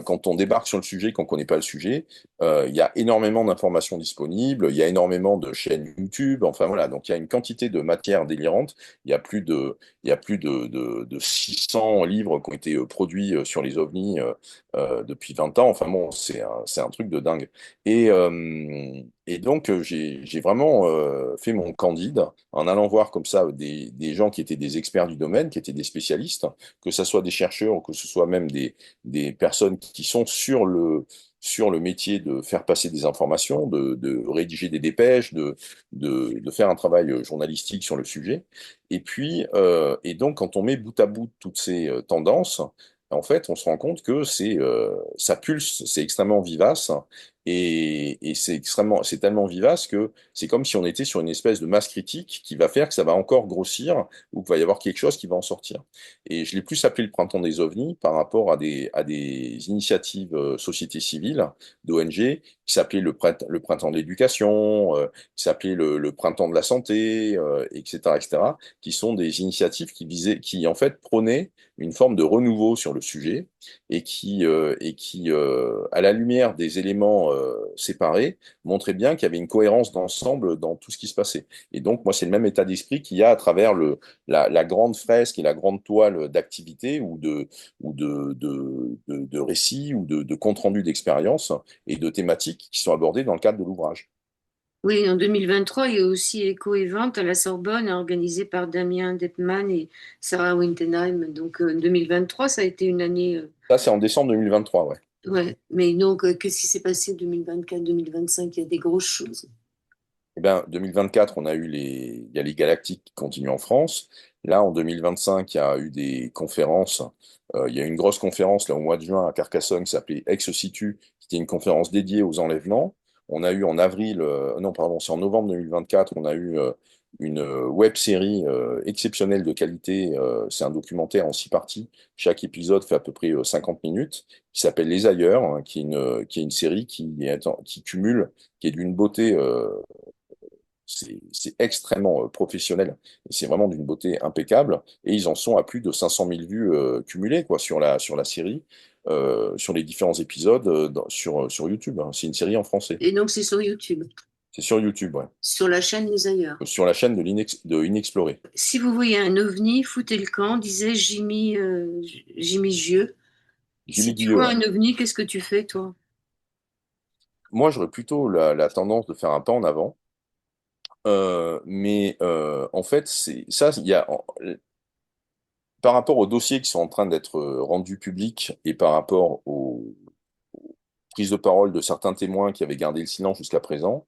Quand on débarque sur le sujet, qu'on ne connaît pas le sujet, il y a énormément d'informations disponibles, il y a énormément de chaînes YouTube, enfin voilà, donc il y a une quantité de matière délirante. Il y a plus de il y a plus de 600 livres qui ont été produits sur les ovnis depuis 20 ans. Enfin bon, c'est un truc de dingue. Et donc, j'ai vraiment fait mon candide en allant voir comme ça des gens qui étaient des experts du domaine, qui étaient des spécialistes, que ce soit des chercheurs ou que ce soit même des personnes qui sont sur le métier de faire passer des informations, de rédiger des dépêches, de faire un travail journalistique sur le sujet. Et puis, et donc, quand on met bout à bout toutes ces tendances, en fait, on se rend compte que ça pulse, c'est extrêmement vivace, et c'est tellement vivace que c'est comme si on était sur une espèce de masse critique qui va faire que ça va encore grossir ou qu'il va y avoir quelque chose qui va en sortir. Et je l'ai plus appelé le printemps des ovnis par rapport à des initiatives société civile, d'ONG, qui s'appelaient le printemps de l'éducation, qui s'appelait le printemps de la santé, etc., etc., qui sont des initiatives qui en fait prônaient une forme de renouveau sur le sujet à la lumière des éléments séparés, montraient bien qu'il y avait une cohérence d'ensemble dans tout ce qui se passait. Et donc, moi, c'est le même état d'esprit qu'il y a à travers la grande fresque et la grande toile d'activité ou de récits ou de comptes rendus d'expériences et de thématiques qui sont abordées dans le cadre de l'ouvrage. Oui, en 2023, il y a aussi Echo Event à la Sorbonne, organisé par Damien Depman et Sarah Wintenheim. Donc, 2023, ça a été une année. Ça, c'est en décembre 2023, ouais. Ouais, mais donc, qu'est-ce qui s'est passé 2024, 2025? Il y a des grosses choses. Eh ben, 2024, il y a les Galactiques qui continuent en France. Là, en 2025, il y a eu des conférences. Il y a eu une grosse conférence là au mois de juin à Carcassonne qui s'appelait Ex Situ, qui était une conférence dédiée aux enlèvements. On a eu en avril, non, pardon, c'est en novembre 2024, on a eu une web série exceptionnelle de qualité. C'est un documentaire en 6 parties. Chaque épisode fait à peu près 50 minutes, qui s'appelle Les Ailleurs, hein, qui est une série qui cumule, qui est d'une beauté c'est extrêmement professionnel et c'est vraiment d'une beauté impeccable. Et ils en sont à plus de 500 000 vues cumulées quoi, sur la série, sur les différents épisodes sur YouTube, hein. C'est une série en français. Et donc, c'est sur YouTube, C'est sur YouTube, ouais. sur la chaîne Les Ailleurs. Sur la chaîne de Inexploré. Si vous voyez un ovni, foutez le camp, disait Jimmy Gieux. Jimmy Si tu Guilleux, vois ouais. un ovni, qu'est-ce que tu fais, toi? Moi, j'aurais plutôt la tendance de faire un pas en avant. Mais en fait, c'est ça, par rapport aux dossiers qui sont en train d'être rendus publics et par rapport aux prises de parole de certains témoins qui avaient gardé le silence jusqu'à présent,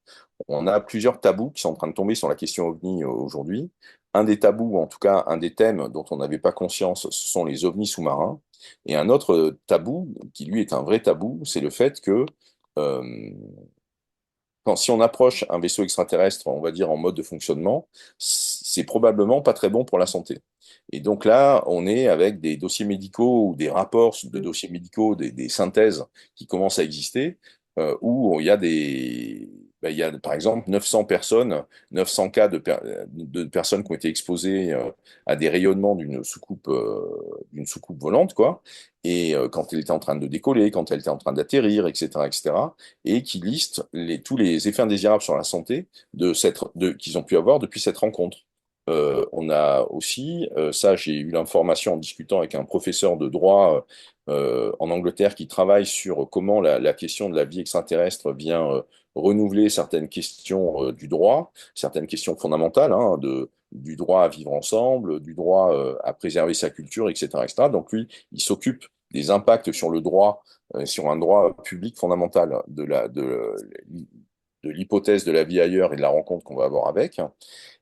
on a plusieurs tabous qui sont en train de tomber sur la question OVNI aujourd'hui. Un des tabous, en tout cas un des thèmes dont on n'avait pas conscience, ce sont les ovnis sous-marins. Et un autre tabou, qui lui est un vrai tabou, c'est le fait que euh, si on approche un vaisseau extraterrestre, on va dire en mode de fonctionnement, c'est probablement pas très bon pour la santé. Et donc là, on est avec des dossiers médicaux ou des rapports de dossiers médicaux, des synthèses qui commencent à exister, où il y a il y a par exemple 900 personnes, 900 cas de personnes qui ont été exposées à des rayonnements d'une soucoupe volante, quoi. Et quand elle était en train de décoller, quand elle était en train d'atterrir, etc., etc., et qui liste tous les effets indésirables sur la santé qu'ils ont pu avoir depuis cette rencontre. On a aussi, ça j'ai eu l'information en discutant avec un professeur de droit en Angleterre qui travaille sur comment la question de la vie extraterrestre vient renouveler certaines questions du droit, certaines questions fondamentales, hein, du droit à vivre ensemble, du droit à préserver sa culture, etc., etc. Donc lui, il s'occupe des impacts sur le droit, sur un droit public fondamental de l'hypothèse de la vie ailleurs et de la rencontre qu'on va avoir avec.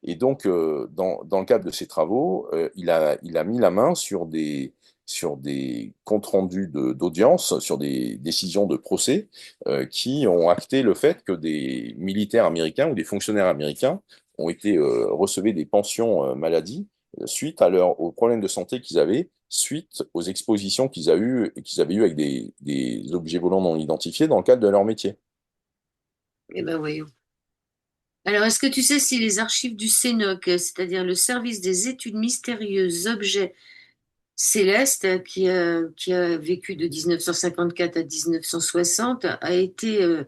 Et donc, dans le cadre de ses travaux, il a mis la main sur des comptes rendus d'audience, sur des décisions de procès, qui ont acté le fait que des militaires américains ou des fonctionnaires américains ont été recevaient des pensions maladie suite aux problèmes de santé qu'ils avaient, suite aux expositions qu'ils avaient eues avec des objets volants non identifiés dans le cadre de leur métier. Eh ben voyons. Alors, est-ce que tu sais si les archives du CENOC, c'est-à-dire le service des études mystérieuses objets célestes, qui a vécu de 1954 à 1960, a été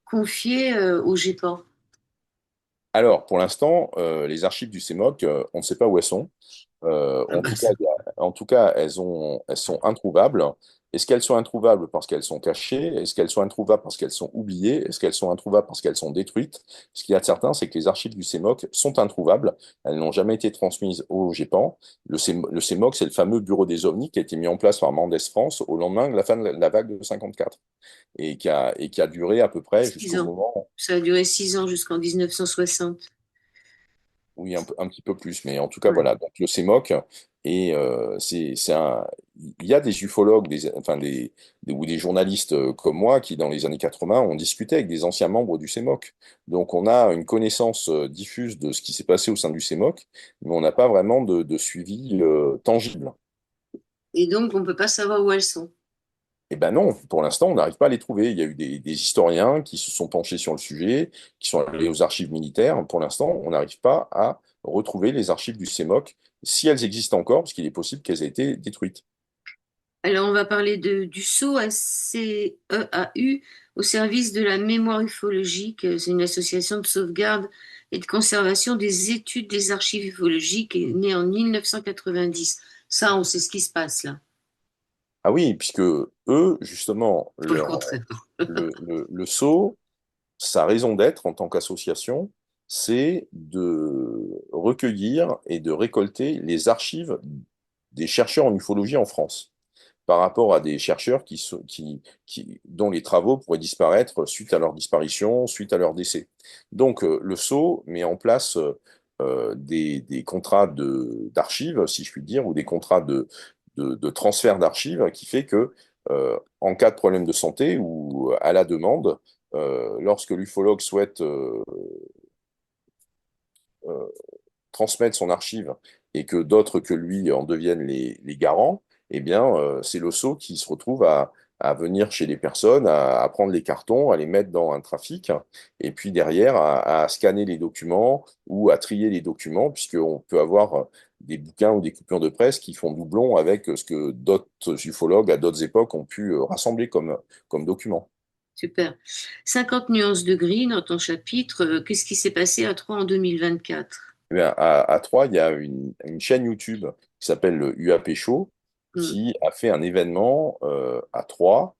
confié au GEPAN? Alors, pour l'instant, les archives du CEMOC, on ne sait pas où elles sont. Ah bah, En tout cas, elles sont introuvables. Est-ce qu'elles sont introuvables parce qu'elles sont cachées? Est-ce qu'elles sont introuvables parce qu'elles sont oubliées? Est-ce qu'elles sont introuvables parce qu'elles sont détruites? Ce qu'il y a de certain, c'est que les archives du CEMOC sont introuvables. Elles n'ont jamais été transmises au GEPAN. Le CEMOC, c'est le fameux bureau des ovnis qui a été mis en place par Mendès France au lendemain de la fin de la vague de 54 et qui a duré à peu près six jusqu'au ans. moment. Ça a duré 6 ans jusqu'en 1960. Oui, un petit peu plus, mais en tout cas, Ouais. voilà. Donc, le CEMOC, et il y a des ufologues, ou des journalistes comme moi qui, dans les années 80, ont discuté avec des anciens membres du CEMOC. Donc, on a une connaissance diffuse de ce qui s'est passé au sein du CEMOC, mais on n'a pas vraiment de suivi tangible. Et donc, on ne peut pas savoir où elles sont. Eh ben non, pour l'instant, on n'arrive pas à les trouver. Il y a eu des historiens qui se sont penchés sur le sujet, qui sont allés aux archives militaires. Pour l'instant, on n'arrive pas à retrouver les archives du CEMOC, si elles existent encore, parce qu'il est possible qu'elles aient été détruites. Alors, on va parler du SEAU, SCEAU, au service de la mémoire ufologique. C'est une association de sauvegarde et de conservation des études des archives ufologiques, née en 1990. Ça, on sait ce qui se passe là. Ah oui, puisque eux, justement, Tout le contraire. le SEAU, sa raison d'être en tant qu'association, c'est de recueillir et de récolter les archives des chercheurs en ufologie en France, par rapport à des chercheurs dont les travaux pourraient disparaître suite à leur disparition, suite à leur décès. Donc, le SEAU met en place des contrats d'archives, si je puis dire, ou des contrats de transfert d'archives, qui fait que, en cas de problème de santé ou à la demande, lorsque l'ufologue souhaite euh, transmettre son archive et que d'autres que lui en deviennent les garants, eh bien, c'est le sceau qui se retrouve à venir chez les personnes, à prendre les cartons, à les mettre dans un trafic, et puis derrière à scanner les documents ou à trier les documents, puisqu'on peut avoir des bouquins ou des coupures de presse qui font doublon avec ce que d'autres ufologues à d'autres époques ont pu rassembler comme documents. Super. 50 nuances de gris dans ton chapitre. Qu'est-ce qui s'est passé à Troyes en 2024? Eh bien, à Troyes, il y a une chaîne YouTube qui s'appelle le UAP Show Hmm. qui a fait un événement à Troyes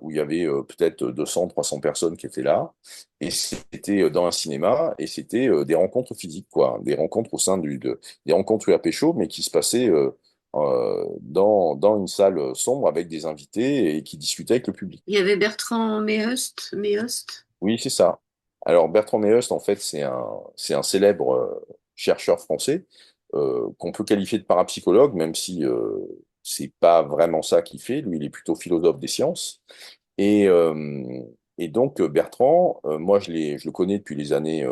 où il y avait peut-être 200, 300 personnes qui étaient là. Et c'était dans un cinéma et c'était des rencontres physiques, quoi. Des rencontres au sein des rencontres UAP Show, mais qui se passaient dans une salle sombre avec des invités et qui discutaient avec le public. Il y avait Bertrand Méhost. Oui, c'est ça. Alors Bertrand Meust, en fait, c'est un célèbre chercheur français qu'on peut qualifier de parapsychologue, même si c'est pas vraiment ça qu'il fait. Lui, il est plutôt philosophe des sciences. Et, euh, et donc Bertrand, moi, je le connais depuis les années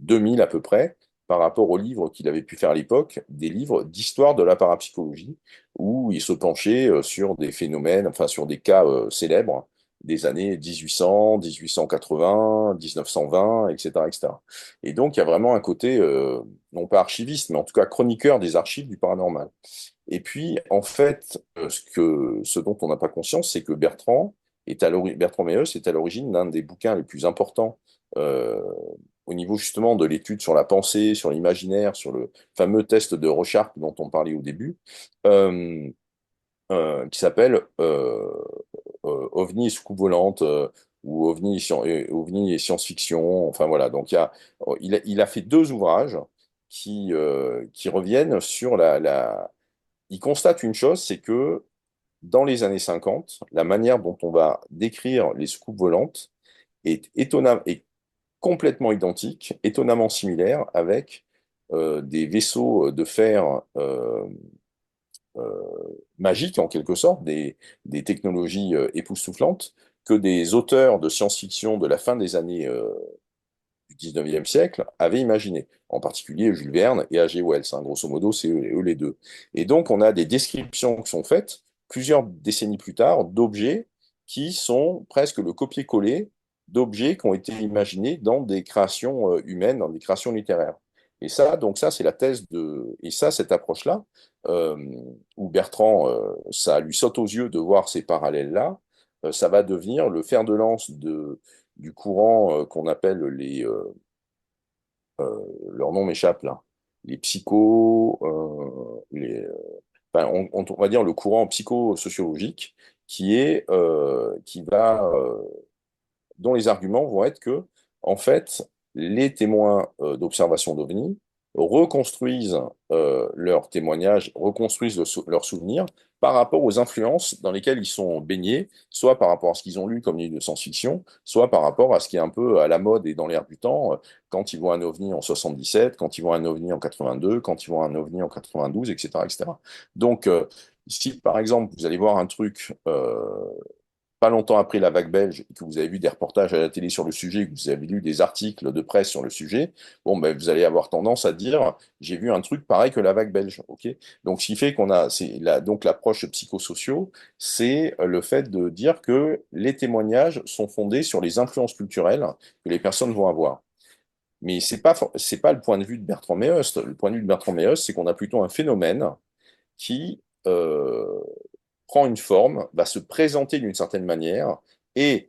2000 à peu près, par rapport aux livres qu'il avait pu faire à l'époque, des livres d'histoire de la parapsychologie, où il se penchait sur des phénomènes, enfin sur des cas célèbres des années 1800, 1880, 1920, etc., etc. Et donc, il y a vraiment un côté, non pas archiviste, mais en tout cas chroniqueur des archives du paranormal. Et puis, en fait, ce dont on n'a pas conscience, c'est que Bertrand Meus est à l'origine d'un des bouquins les plus importants euh, au niveau justement de l'étude sur la pensée, sur l'imaginaire, sur le fameux test de Rorschach dont on parlait au début, euh, qui s'appelle OVNI et soucoupe volante ou OVNI et science-fiction. Enfin voilà, donc il a fait deux ouvrages qui reviennent sur il constate une chose, c'est que dans les années 50, la manière dont on va décrire les soucoupes volantes est complètement identique, étonnamment similaire, avec des vaisseaux de fer euh, magiques, en quelque sorte, des technologies époustouflantes, que des auteurs de science-fiction de la fin des années du 19e siècle avaient imaginé, en particulier Jules Verne et H.G. Wells. Hein, grosso modo, c'est eux les deux. Et donc, on a des descriptions qui sont faites plusieurs décennies plus tard d'objets qui sont presque le copier-coller d'objets qui ont été imaginés dans des créations humaines, dans des créations littéraires. Et ça, donc ça, c'est la thèse de... Et ça, cette approche-là, euh, où Bertrand, ça lui saute aux yeux de voir ces parallèles-là, ça va devenir le fer de lance du courant qu'on appelle leur nom m'échappe là, les psychos, enfin, on va dire le courant psychosociologique qui va dont les arguments vont être que, en fait, les témoins d'observation d'OVNI reconstruisent leurs témoignages, reconstruisent leurs souvenirs par rapport aux influences dans lesquelles ils sont baignés, soit par rapport à ce qu'ils ont lu comme livre de science-fiction, soit par rapport à ce qui est un peu à la mode et dans l'air du temps, quand ils voient un ovni en 77, quand ils voient un ovni en 82, quand ils voient un ovni en 92, etc., etc. Donc, si par exemple vous allez voir un truc pas longtemps après la vague belge, et que vous avez vu des reportages à la télé sur le sujet, que vous avez lu des articles de presse sur le sujet, bon, ben, vous allez avoir tendance à dire, j'ai vu un truc pareil que la vague belge, ok? Donc, ce qui fait donc l'approche psychosociaux, c'est le fait de dire que les témoignages sont fondés sur les influences culturelles que les personnes vont avoir. Mais c'est pas le point de vue de Bertrand Meust. Le point de vue de Bertrand Meust, c'est qu'on a plutôt un phénomène qui prend une forme, va se présenter d'une certaine manière, et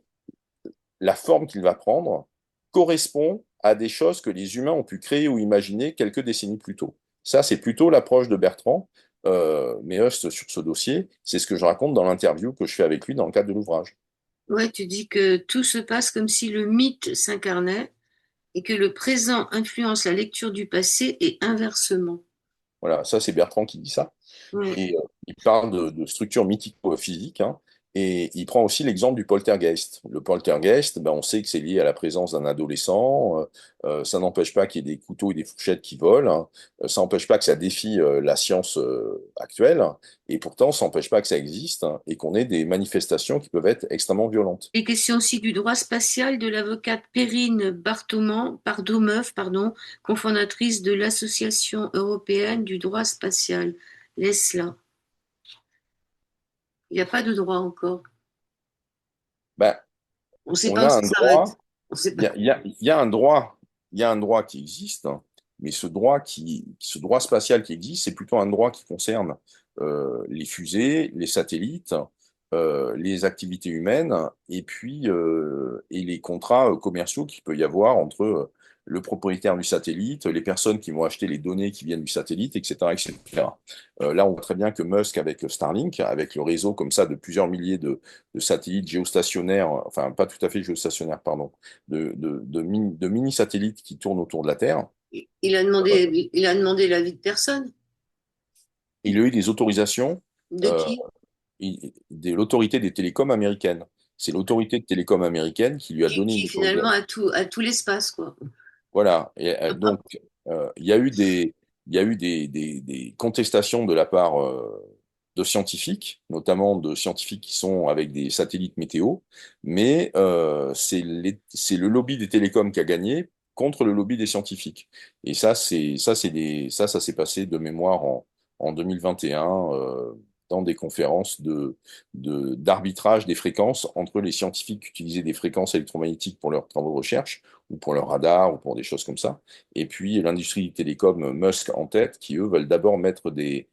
la forme qu'il va prendre correspond à des choses que les humains ont pu créer ou imaginer quelques décennies plus tôt. Ça, c'est plutôt l'approche de Bertrand Meust sur ce dossier. C'est ce que je raconte dans l'interview que je fais avec lui dans le cadre de l'ouvrage. Ouais, tu dis que tout se passe comme si le mythe s'incarnait et que le présent influence la lecture du passé et inversement. Voilà, ça c'est Bertrand qui dit ça. Ouais. Et il parle de structures mythico-physiques, hein, et il prend aussi l'exemple du poltergeist. Le poltergeist, ben, on sait que c'est lié à la présence d'un adolescent. Ça n'empêche pas qu'il y ait des couteaux et des fourchettes qui volent. Hein. Ça n'empêche pas que ça défie la science actuelle. Et pourtant, ça n'empêche pas que ça existe, hein, et qu'on ait des manifestations qui peuvent être extrêmement violentes. Les questions aussi du droit spatial de l'avocate Perrine Bardomeuve, pardon, cofondatrice de l'Association européenne du droit spatial, l'ESLA. Il n'y a pas de droit encore. Ben, On ne sait on pas où a ça un s'arrête. droit, On sait il y pas. a, il y a- il y a un droit, il y a un droit qui existe, hein, mais ce droit spatial qui existe, c'est plutôt un droit qui concerne les fusées, les satellites, les activités humaines, et puis et les contrats commerciaux qu'il peut y avoir entre le propriétaire du satellite, les personnes qui vont acheter les données qui viennent du satellite, etc., etc. Là, on voit très bien que Musk, avec Starlink, avec le réseau comme ça de plusieurs milliers de satellites géostationnaires, enfin pas tout à fait géostationnaires, pardon, de mini-satellites qui tournent autour de la Terre. Il a demandé l'avis de personne. Il a eu des autorisations De euh, qui? de l'autorité des télécoms américaines. C'est l'autorité de télécoms américaine qui lui a donné une Qui finalement autorisation. a tout l'espace, quoi. Voilà. Et, donc, il y a eu des contestations de la part de scientifiques, notamment de scientifiques qui sont avec des satellites météo, mais c'est le lobby des télécoms qui a gagné contre le lobby des scientifiques. Et ça s'est passé de mémoire en 2021 dans des conférences d'arbitrage des fréquences entre les scientifiques qui utilisaient des fréquences électromagnétiques pour leurs travaux de recherche ou pour leur radar, ou pour des choses comme ça. Et puis l'industrie du télécom, Musk en tête, qui eux veulent d'abord mettre des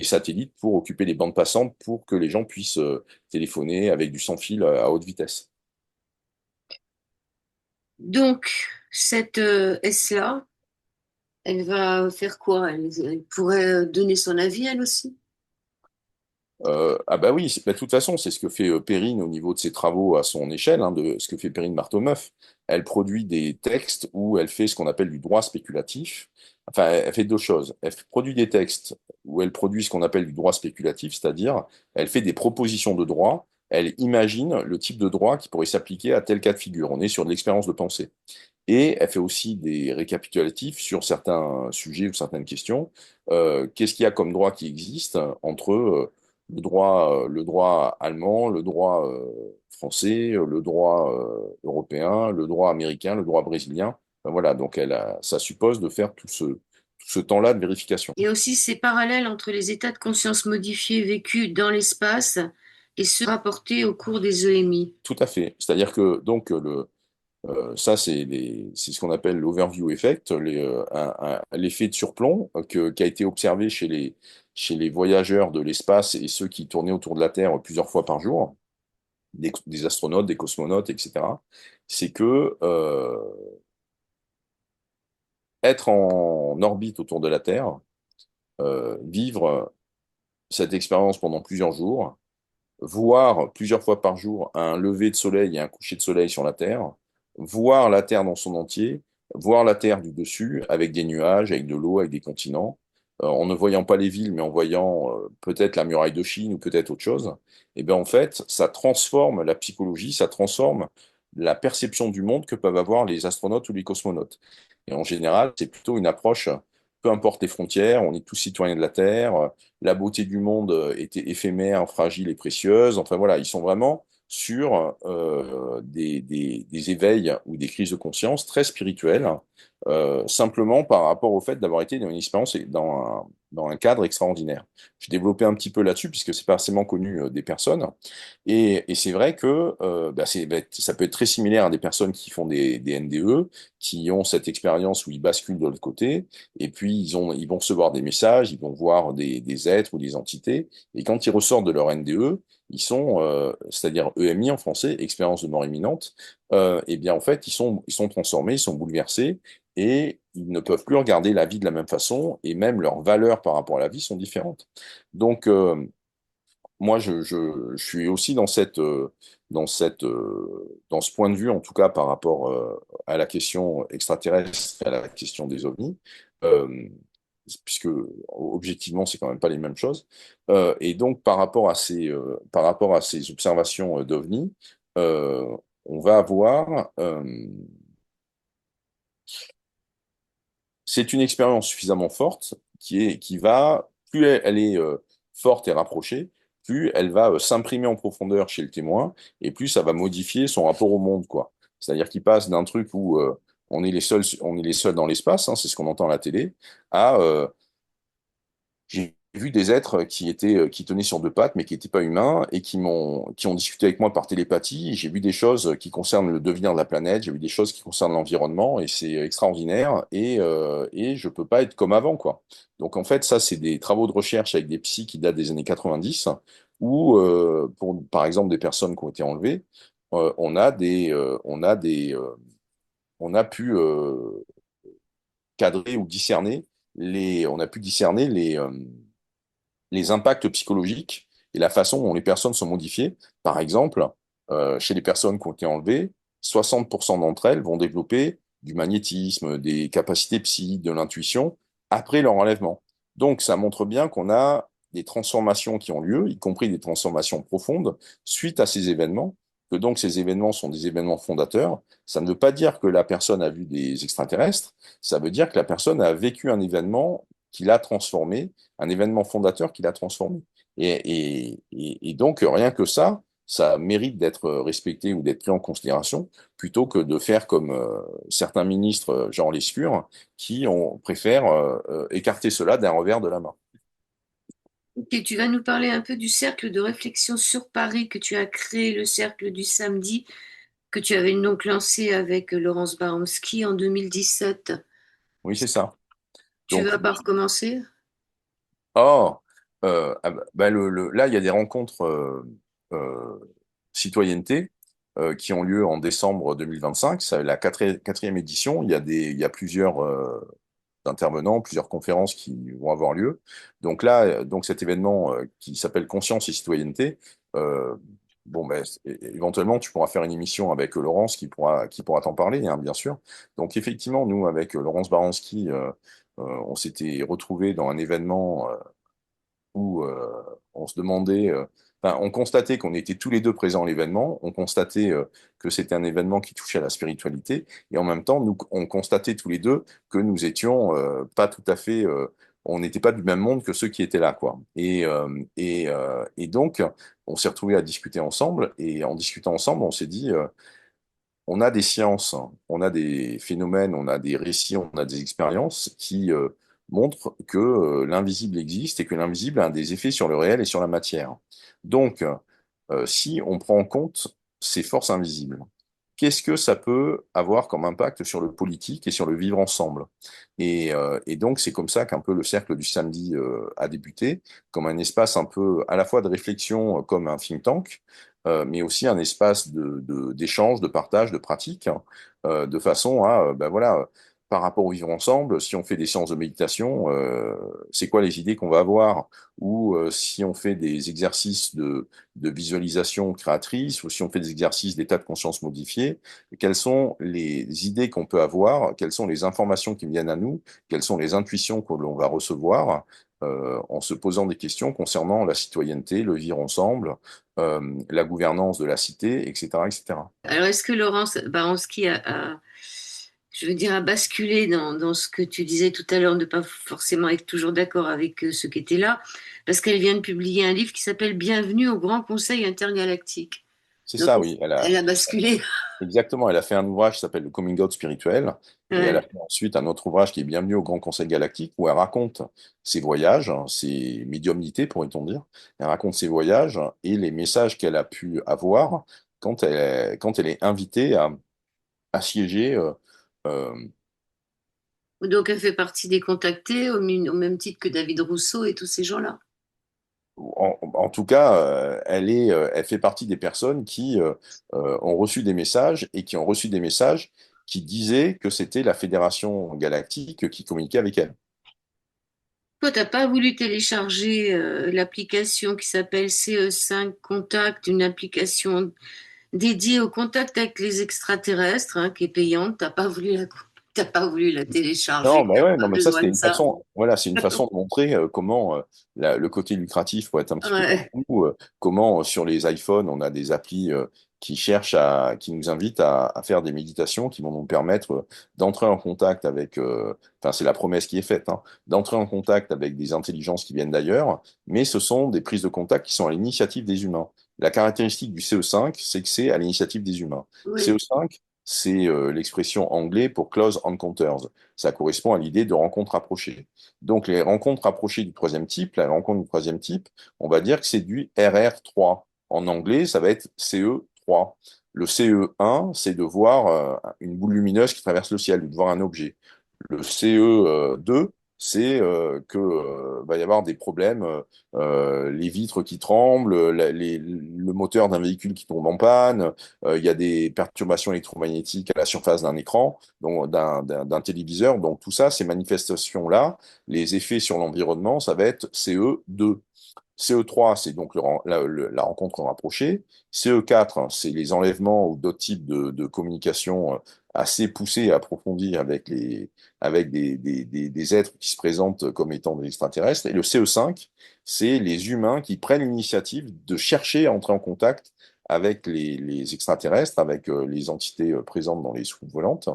satellites pour occuper les bandes passantes pour que les gens puissent téléphoner avec du sans-fil à haute vitesse. Donc, cette S-là, elle va faire quoi? Elle pourrait donner son avis, elle aussi? Ah bah oui, bah, de toute façon, c'est ce que fait Perrine au niveau de ses travaux à son échelle, hein, de ce que fait Perrine Marteau-Meuf. Elle produit des textes où elle fait ce qu'on appelle du droit spéculatif. Enfin, elle fait deux choses. Elle produit des textes où elle produit ce qu'on appelle du droit spéculatif, c'est-à-dire elle fait des propositions de droit, elle imagine le type de droit qui pourrait s'appliquer à tel cas de figure. On est sur de l'expérience de pensée. Et elle fait aussi des récapitulatifs sur certains sujets ou certaines questions. Qu'est-ce qu'il y a comme droit qui existe entre le droit allemand, le droit français, le droit européen, le droit américain, le droit brésilien. Enfin, voilà, donc ça suppose de faire tout ce temps-là de vérification. Il y a aussi ces parallèles entre les états de conscience modifiés vécus dans l'espace et ceux rapportés au cours des EMI. Tout à fait. C'est-à-dire que donc ça, c'est ce qu'on appelle l'overview effect, l'effet de surplomb qui a été observé chez les voyageurs de l'espace et ceux qui tournaient autour de la Terre plusieurs fois par jour, des astronautes, des cosmonautes, etc. C'est que être en orbite autour de la Terre, vivre cette expérience pendant plusieurs jours, voir plusieurs fois par jour un lever de soleil et un coucher de soleil sur la Terre, voir la Terre dans son entier, voir la Terre du dessus avec des nuages, avec de l'eau, avec des continents, en ne voyant pas les villes, mais en voyant peut-être la muraille de Chine ou peut-être autre chose, et bien en fait, ça transforme la psychologie, ça transforme la perception du monde que peuvent avoir les astronautes ou les cosmonautes. Et en général, c'est plutôt une approche, peu importe les frontières, on est tous citoyens de la Terre, la beauté du monde était éphémère, fragile et précieuse. Enfin voilà, ils sont vraiment sur des éveils ou des crises de conscience très spirituelles, simplement par rapport au fait d'avoir été dans une expérience et dans un cadre extraordinaire. J'ai développé un petit peu là-dessus, puisque c'est pas forcément connu des personnes. Et c'est vrai que ça peut être très similaire à des personnes qui font des NDE, qui ont cette expérience où ils basculent de l'autre côté, et puis ils vont recevoir des messages, ils vont voir des êtres ou des entités, et quand ils ressortent de leur NDE, ils sont, c'est-à-dire EMI en français, expérience de mort imminente, et bien en fait ils sont transformés, ils sont bouleversés, et ils ne peuvent plus regarder la vie de la même façon, et même leurs valeurs par rapport à la vie sont différentes. Donc moi, je suis aussi dans ce point de vue, en tout cas par rapport à la question extraterrestre, à la question des ovnis, euh, puisque objectivement, c'est quand même pas les mêmes choses. Et donc, par rapport à ces observations d'ovnis, euh, on va avoir, c'est une expérience suffisamment forte qui va, plus elle est forte et rapprochée, plus elle va s'imprimer en profondeur chez le témoin, et plus ça va modifier son rapport au monde, quoi. C'est-à-dire qu'il passe d'un truc où on est les seuls dans l'espace, hein, c'est ce qu'on entend à la télé, à vu des êtres qui tenaient sur deux pattes, mais qui n'étaient pas humains, et qui ont discuté avec moi par télépathie. J'ai vu des choses qui concernent le devenir de la planète, j'ai vu des choses qui concernent l'environnement, et c'est extraordinaire. Et je peux pas être comme avant, quoi. Donc en fait, ça, c'est des travaux de recherche avec des psys qui datent des années 90, où, par exemple, des personnes qui ont été enlevées, on a pu cadrer ou discerner on a pu discerner les impacts psychologiques et la façon dont les personnes sont modifiées. Par exemple, chez les personnes qui ont été enlevées, 60% d'entre elles vont développer du magnétisme, des capacités psy, de l'intuition après leur enlèvement. Donc, ça montre bien qu'on a des transformations qui ont lieu, y compris des transformations profondes, suite à ces événements, que donc ces événements sont des événements fondateurs. Ça ne veut pas dire que la personne a vu des extraterrestres, ça veut dire que la personne a vécu un événement qui l'a transformé, un événement fondateur qui l'a transformé. Et donc, rien que ça mérite d'être respecté ou d'être pris en considération, plutôt que de faire comme certains ministres, genre Lescure, préfèrent écarter cela d'un revers de la main. Et tu vas nous parler un peu du cercle de réflexion sur Paris que tu as créé, le cercle du samedi, que tu avais donc lancé avec Laurence Baranski en 2017. Oui, c'est ça. Tu Donc, vas pas recommencer? or, là, il y a des rencontres euh, citoyenneté qui ont lieu en décembre 2025. C'est la quatrième édition. Il y a plusieurs d'intervenants, plusieurs conférences qui vont avoir lieu. Donc là, donc cet événement qui s'appelle Conscience et citoyenneté, euh, bon, ben, éventuellement, tu pourras faire une émission avec Laurence qui pourra t'en parler, hein, bien sûr. Donc effectivement, nous, avec Laurence Baranski, on s'était retrouvés dans un événement où on se demandait, enfin, on constatait qu'on était tous les deux présents à l'événement, on constatait que c'était un événement qui touchait à la spiritualité, et en même temps, on constatait tous les deux que nous étions pas tout à fait, on n'était pas du même monde que ceux qui étaient là, quoi. Et donc, on s'est retrouvés à discuter ensemble, et en discutant ensemble, on s'est dit, on a des sciences, on a des phénomènes, on a des récits, on a des expériences qui montrent que l'invisible existe et que l'invisible a des effets sur le réel et sur la matière. Donc, si on prend en compte ces forces invisibles, qu'est-ce que ça peut avoir comme impact sur le politique et sur le vivre ensemble? Et donc, c'est comme ça qu'un peu le cercle du samedi a débuté, comme un espace un peu à la fois de réflexion, comme un think tank, mais aussi un espace d'échange, de partage, de pratique, hein, de façon à, ben voilà, par rapport au vivre ensemble, si on fait des séances de méditation, c'est quoi les idées qu'on va avoir? Ou si on fait des exercices de visualisation créatrice, ou si on fait des exercices d'état de conscience modifié, quelles sont les idées qu'on peut avoir, quelles sont les informations qui viennent à nous, quelles sont les intuitions que l'on va recevoir, en se posant des questions concernant la citoyenneté, le vivre ensemble, la gouvernance de la cité, etc., etc. Alors, est-ce que Laurence Baranski je veux dire, a basculé dans ce que tu disais tout à l'heure, de ne pas forcément être toujours d'accord avec ceux qui étaient là, parce qu'elle vient de publier un livre qui s'appelle Bienvenue au Grand Conseil intergalactique. C'est Donc, ça, oui. elle a basculé. Exactement, elle a fait un ouvrage qui s'appelle Le Coming Out spirituel, et elle a Ouais. fait ensuite un autre ouvrage qui est Bienvenue au Grand Conseil Galactique, où elle raconte ses voyages, hein, ses médiumnités, pourrait-on dire. Elle raconte ses voyages et les messages qu'elle a pu avoir quand elle est invitée à siéger. Euh, Donc, elle fait partie des contactés au même titre que David Rousseau et tous ces gens-là. en tout cas, elle fait partie des personnes qui ont reçu des messages et qui ont reçu des messages qui disaient que c'était la Fédération Galactique qui communiquait avec elle. Toi, t'as pas voulu télécharger l'application qui s'appelle CE5 Contact, une application dédiée au contact avec les extraterrestres, hein, qui est payante. T'as pas voulu la Non, télécharger. mais ouais, non, Pas mais ça, besoin c'était de une ça. façon, voilà, c'est une façon de montrer comment le côté lucratif peut être un petit peu Ouais. partout, comment sur les iPhones, on a des applis qui nous invitent à faire des méditations qui vont nous permettre d'entrer en contact avec, enfin, c'est la promesse qui est faite, hein, d'entrer en contact avec des intelligences qui viennent d'ailleurs, mais ce sont des prises de contact qui sont à l'initiative des humains. La caractéristique du CE5, c'est que c'est à l'initiative des humains. Oui. CE5, c'est l'expression anglaise pour close encounters. Ça correspond à l'idée de rencontre rapprochée. Donc les rencontres rapprochées du troisième type, la rencontre du troisième type, on va dire que c'est du RR3. En anglais, ça va être CE3. Le CE1, c'est de voir une boule lumineuse qui traverse le ciel ou de voir un objet. Le CE2, c'est que va y avoir des problèmes, les vitres qui tremblent, le moteur d'un véhicule qui tombe en panne, il y a des perturbations électromagnétiques à la surface d'un écran, donc d'un téléviseur. Donc tout ça, ces manifestations-là, les effets sur l'environnement, ça va être CE2. CE3, c'est donc la rencontre rapprochée. CE4, c'est les enlèvements ou d'autres types de communication assez poussées et approfondies avec des êtres qui se présentent comme étant des extraterrestres. Et le CE5, c'est les humains qui prennent l'initiative de chercher à entrer en contact avec les extraterrestres, avec les entités présentes dans les soucoupes volantes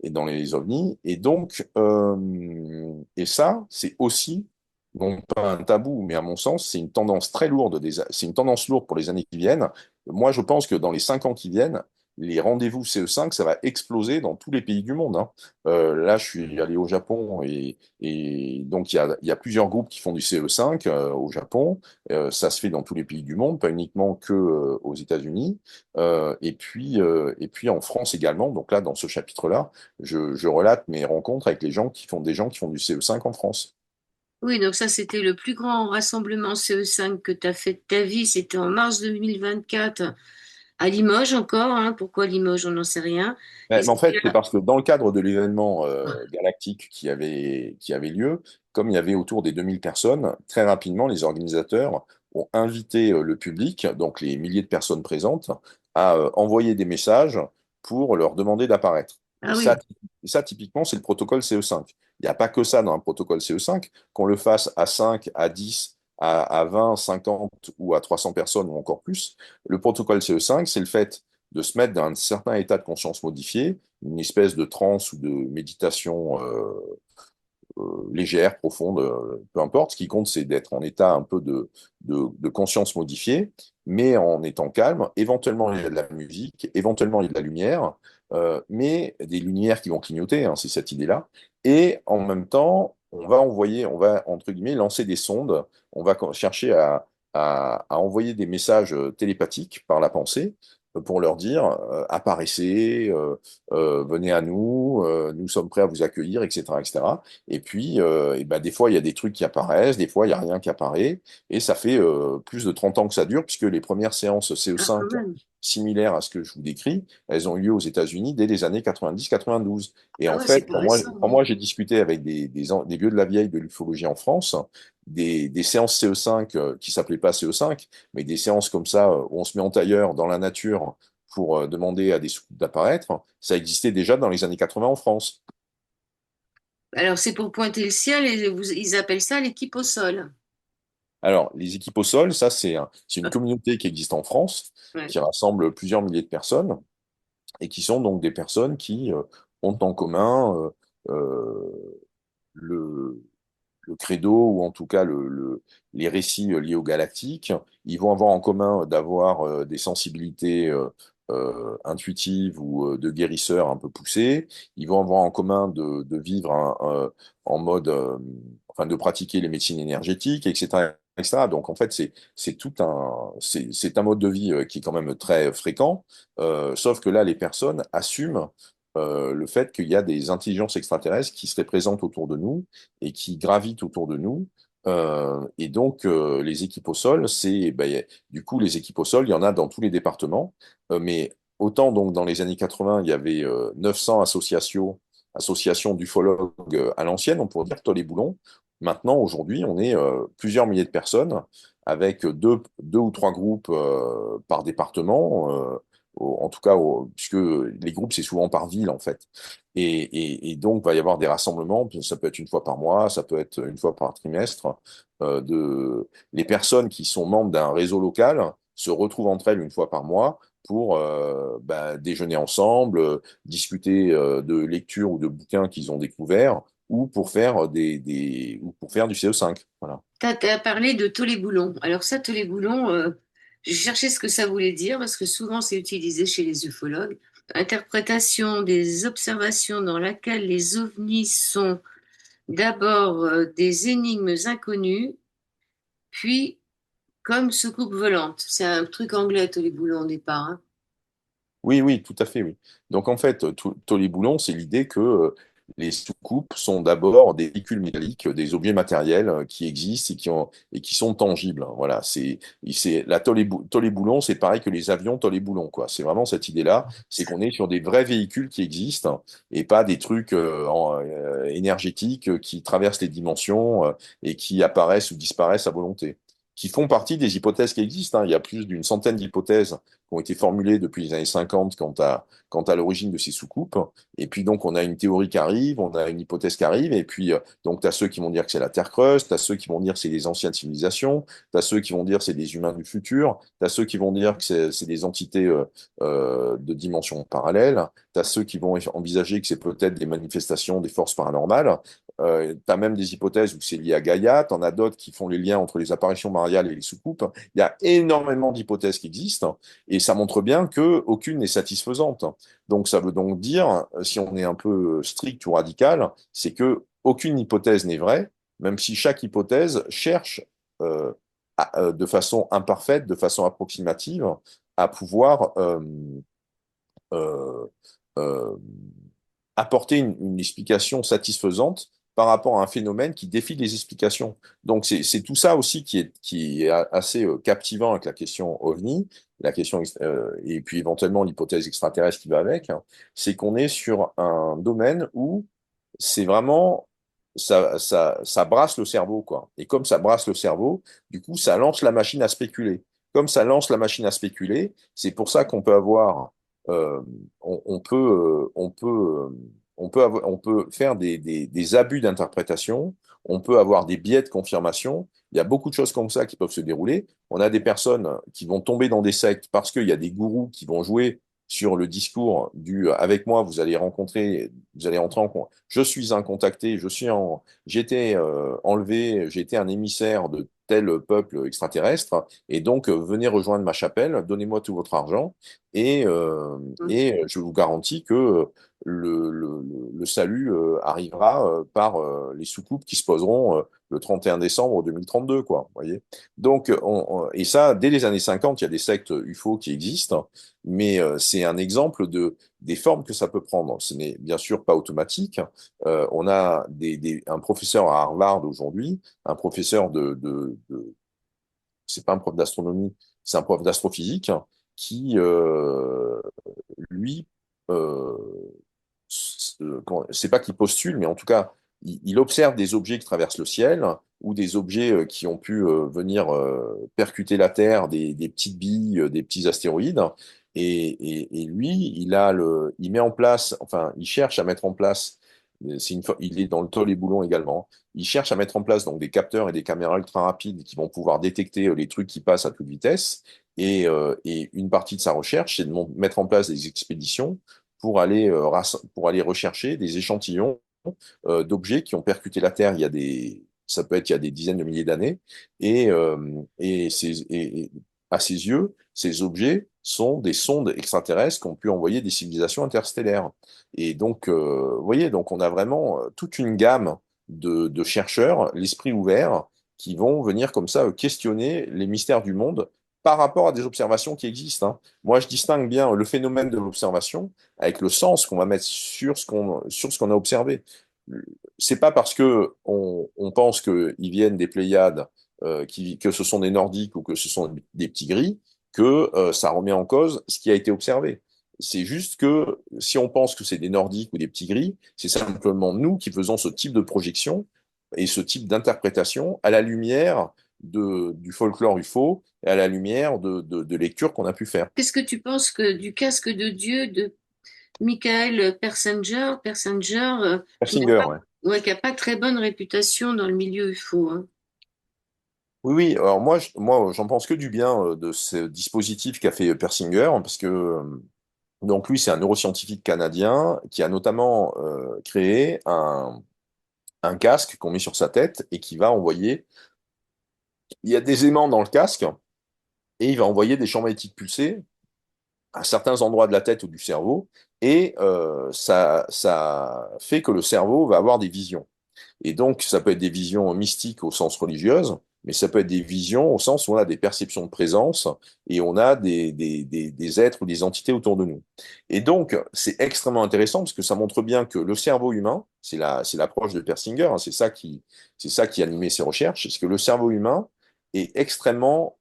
et dans les ovnis. Et donc, et ça, c'est aussi, non pas un tabou, mais à mon sens, c'est une tendance très lourde, c'est une tendance lourde pour les années qui viennent. Moi, je pense que dans les 5 ans qui viennent, les rendez-vous CE5, ça va exploser dans tous les pays du monde, hein. Là, je suis allé au Japon et donc il y a plusieurs groupes qui font du CE5 au Japon. Ça se fait dans tous les pays du monde, pas uniquement que aux États-Unis. Et puis en France également. Donc là, dans ce chapitre-là, je relate mes rencontres avec des gens qui font du CE5 en France. Oui, donc ça, c'était le plus grand rassemblement CE5 que tu as fait de ta vie. C'était en mars 2024 à Limoges encore, hein. Pourquoi Limoges, on n'en sait rien. Et Mais en fait, c'était c'est parce que dans le cadre de l'événement galactique qui avait lieu, comme il y avait autour des 2000 personnes, très rapidement, les organisateurs ont invité le public, donc les milliers de personnes présentes, à envoyer des messages pour leur demander d'apparaître. Ah oui, Et ça, typiquement, c'est le protocole CE5. Il n'y a pas que ça dans un protocole CE5. Qu'on le fasse à 5, à 10, à 20, 50 ou à 300 personnes ou encore plus, le protocole CE5, c'est le fait de se mettre dans un certain état de conscience modifié, une espèce de transe ou de méditation légère, profonde, peu importe. Ce qui compte, c'est d'être en état un peu de conscience modifiée, mais en étant calme. Éventuellement, il y a de la musique, éventuellement, il y a de la lumière, mais des lumières qui vont clignoter, hein, c'est cette idée-là. Et en même temps, on va, entre guillemets, lancer des sondes, on va chercher à envoyer des messages télépathiques par la pensée pour leur dire apparaissez, venez à nous, nous sommes prêts à vous accueillir, etc., etc. Et puis, et ben, des fois, il y a des trucs qui apparaissent, des fois, il n'y a rien qui apparaît. Et ça fait plus de 30 ans que ça dure, puisque les premières séances ah, quand CO5, même. similaires à ce que je vous décris, elles ont eu lieu aux États-Unis dès les années 90-92. Et Ah en ouais, c'est fait, pas récent, quand hein. moi j'ai discuté avec des vieux de la vieille de l'ufologie en France, des séances CO5 qui s'appelaient pas CO5, mais des séances comme ça où on se met en tailleur dans la nature pour demander à des scouts d'apparaître, ça existait déjà dans les années 80 en France. Alors, c'est pour pointer le ciel et ils appellent ça l'équipe au sol. Alors, les équipes au sol, ça, c'est une communauté qui existe en France, Ouais. qui rassemble plusieurs milliers de personnes, et qui sont donc des personnes qui ont en commun le, le credo, ou en tout cas les récits liés au galactique. Ils vont avoir en commun d'avoir des sensibilités intuitives ou de guérisseurs un peu poussées. Ils vont avoir en commun de vivre en mode, enfin de pratiquer les médecines énergétiques, etc. etc. Donc en fait, c'est un mode de vie qui est quand même très fréquent, sauf que là, les personnes assument le fait qu'il y a des intelligences extraterrestres qui seraient présentes autour de nous et qui gravitent autour de nous. Et donc, les équipes au sol, du coup, les équipes au sol, il y en a dans tous les départements. Mais autant donc dans les années 80, il y avait 900 associations d'ufologues à l'ancienne, on pourrait dire, Tol et Boulon. Maintenant, aujourd'hui, on est plusieurs milliers de personnes avec deux ou trois groupes par département. En tout cas, puisque les groupes, c'est souvent par ville, en fait. Et donc, il va y avoir des rassemblements, ça peut être une fois par mois, ça peut être une fois par trimestre. Les personnes qui sont membres d'un réseau local se retrouvent entre elles une fois par mois pour déjeuner ensemble, discuter de lectures ou de bouquins qu'ils ont découverts, ou pour faire ou pour faire du CO5. Voilà. T'as parlé de tolé-boulon. Alors ça, tolé-boulon, j'ai cherché ce que ça voulait dire parce que souvent c'est utilisé chez les ufologues. interprétation des observations dans laquelle les ovnis sont d'abord des énigmes inconnues, puis comme soucoupe volante. C'est un truc anglais, tous les boulots au départ, hein. Oui, oui, tout à fait, oui. Donc en fait, Tolly-Boulon, c'est l'idée que les soucoupes sont d'abord des véhicules métalliques, des objets matériels qui existent et qui sont tangibles, hein. Voilà, la Tolly-Boulon, c'est pareil que les avions Tolly-Boulon, quoi. C'est vraiment cette idée-là, c'est qu'on est sur des vrais véhicules qui existent et pas des trucs énergétiques qui traversent les dimensions et qui apparaissent ou disparaissent à volonté, qui font partie des hypothèses qui existent, hein. Il y a plus d'une centaine d'hypothèses qui ont été formulées depuis les années 50 quant à l'origine de ces soucoupes. Et puis donc, on a une théorie qui arrive, on a une hypothèse qui arrive, et puis donc, tu as ceux qui vont dire que c'est la Terre creuse, tu as ceux qui vont dire que c'est les anciennes civilisations, tu as ceux qui vont dire que c'est des humains du futur, tu as ceux qui vont dire que c'est des entités de dimensions parallèles, tu as ceux qui vont envisager que c'est peut-être des manifestations des forces paranormales. Tu as même des hypothèses où c'est lié à Gaïa, tu en as d'autres qui font les liens entre les apparitions mariales et les soucoupes. Il y a énormément d'hypothèses qui existent. Et ça montre bien que aucune n'est satisfaisante. Donc ça veut donc dire, si on est un peu strict ou radical, c'est que aucune hypothèse n'est vraie, même si chaque hypothèse cherche euh, de façon imparfaite, de façon approximative, à pouvoir euh, euh, apporter une explication satisfaisante par rapport à un phénomène qui défie les explications. Donc c'est tout ça aussi qui est assez captivant avec la question OVNI, la question et puis éventuellement l'hypothèse extraterrestre qui va avec, hein. C'est qu'on est sur un domaine où c'est vraiment ça brasse le cerveau, quoi. Et comme ça brasse le cerveau, du coup ça lance la machine à spéculer. Comme ça lance la machine à spéculer, c'est pour ça qu'on peut avoir euh, on peut faire des abus d'interprétation, on peut avoir des biais de confirmation. Il y a beaucoup de choses comme ça qui peuvent se dérouler. On a des personnes qui vont tomber dans des sectes parce qu'il y a des gourous qui vont jouer sur le discours du avec moi, vous allez rentrer en compte. Je suis un contacté, j'ai été enlevé, j'ai été un émissaire de tel peuple extraterrestre, et donc venez rejoindre ma chapelle, donnez-moi tout votre argent, et, euh, et je vous garantis que le salut arrivera par les soucoupes qui se poseront le 31 décembre 2032, quoi. Vous voyez? Donc, et ça, dès les années 50, il y a des sectes UFO qui existent, mais c'est un exemple des formes que ça peut prendre. Ce n'est bien sûr pas automatique. On a un professeur à Harvard aujourd'hui, un professeur c'est pas un prof d'astronomie, c'est un prof d'astrophysique qui, lui, euh, c'est pas qu'il postule, mais en tout cas, il observe des objets qui traversent le ciel ou des objets qui ont pu venir percuter la Terre, des petites billes, des petits astéroïdes. Et lui, il met en place, enfin, il cherche à mettre en place, il est dans le tôle et boulon également. Il cherche à mettre en place donc des capteurs et des caméras ultra rapides qui vont pouvoir détecter les trucs qui passent à toute vitesse. Et une partie de sa recherche, c'est de mettre en place des expéditions pour aller rechercher des échantillons d'objets qui ont percuté la Terre ça peut être il y a des dizaines de milliers d'années, et à ses yeux, ces objets sont des sondes extraterrestres qui ont pu envoyer des civilisations interstellaires. Et donc, vous voyez, donc on a vraiment toute une gamme de chercheurs, l'esprit ouvert, qui vont venir comme ça questionner les mystères du monde par rapport à des observations qui existent, hein. Moi, je distingue bien le phénomène de l'observation avec le sens qu'on va mettre sur ce qu'on a observé. C'est pas parce que on pense qu'ils viennent des Pléiades, que ce sont des Nordiques ou que ce sont des petits gris, que ça remet en cause ce qui a été observé. C'est juste que si on pense que c'est des Nordiques ou des petits gris, c'est simplement nous qui faisons ce type de projection et ce type d'interprétation à la lumière du folklore UFO et à la lumière de lectures qu'on a pu faire. Qu'est-ce que tu penses du casque de Dieu de Michael Persinger, Persinger, ouais. ouais, qui a pas très bonne réputation dans le milieu UFO, hein. Oui, oui. Alors moi, j'en pense que du bien de ce dispositif qu'a fait Persinger, parce que donc lui, c'est un neuroscientifique canadien qui a notamment créé un casque qu'on met sur sa tête et qui va envoyer. Il y a des aimants dans le casque et il va envoyer des champs magnétiques pulsés à certains endroits de la tête ou du cerveau, et ça fait que le cerveau va avoir des visions. Et donc, ça peut être des visions mystiques au sens religieuse, mais ça peut être des visions au sens où on a des perceptions de présence et on a des êtres ou des entités autour de nous. Et donc, c'est extrêmement intéressant parce que ça montre bien que le cerveau humain, c'est l'approche de Persinger, hein, c'est ça qui animait ses recherches, c'est que le cerveau humain est extrêmement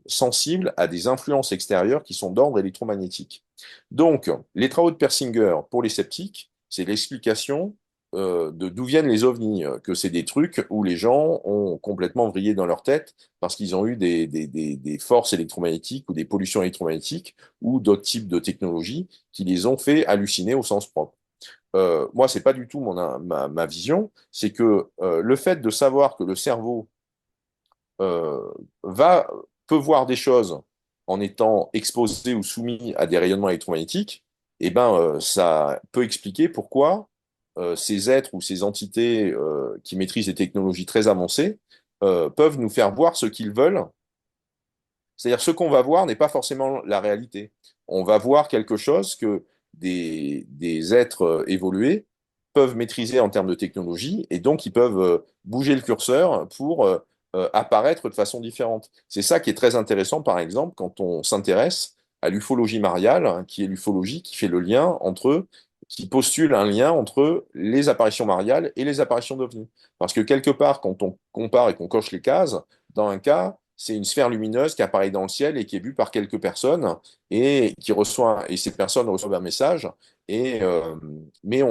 sensible à des influences extérieures qui sont d'ordre électromagnétique. Donc, les travaux de Persinger pour les sceptiques, c'est l'explication de d'où viennent les ovnis, que c'est des trucs où les gens ont complètement vrillé dans leur tête parce qu'ils ont eu des forces électromagnétiques ou des pollutions électromagnétiques ou d'autres types de technologies qui les ont fait halluciner au sens propre. Moi, c'est pas du tout ma vision, c'est que le fait de savoir que le cerveau euh, va, peut voir des choses en étant exposé ou soumis à des rayonnements électromagnétiques, eh ben, ça peut expliquer pourquoi ces êtres ou ces entités qui maîtrisent des technologies très avancées peuvent nous faire voir ce qu'ils veulent. C'est-à-dire, ce qu'on va voir n'est pas forcément la réalité. On va voir quelque chose que des êtres évolués peuvent maîtriser en termes de technologie, et donc ils peuvent bouger le curseur pour apparaître de façon différente. C'est ça qui est très intéressant, par exemple, quand on s'intéresse à l'ufologie mariale, hein, qui est l'ufologie qui fait le lien entre, qui postule un lien entre les apparitions mariales et les apparitions d'ovnis. Parce que quelque part, quand on compare et qu'on coche les cases, dans un cas, c'est une sphère lumineuse qui apparaît dans le ciel et qui est vue par quelques personnes et qui reçoit, et ces personnes reçoivent un message, et, mais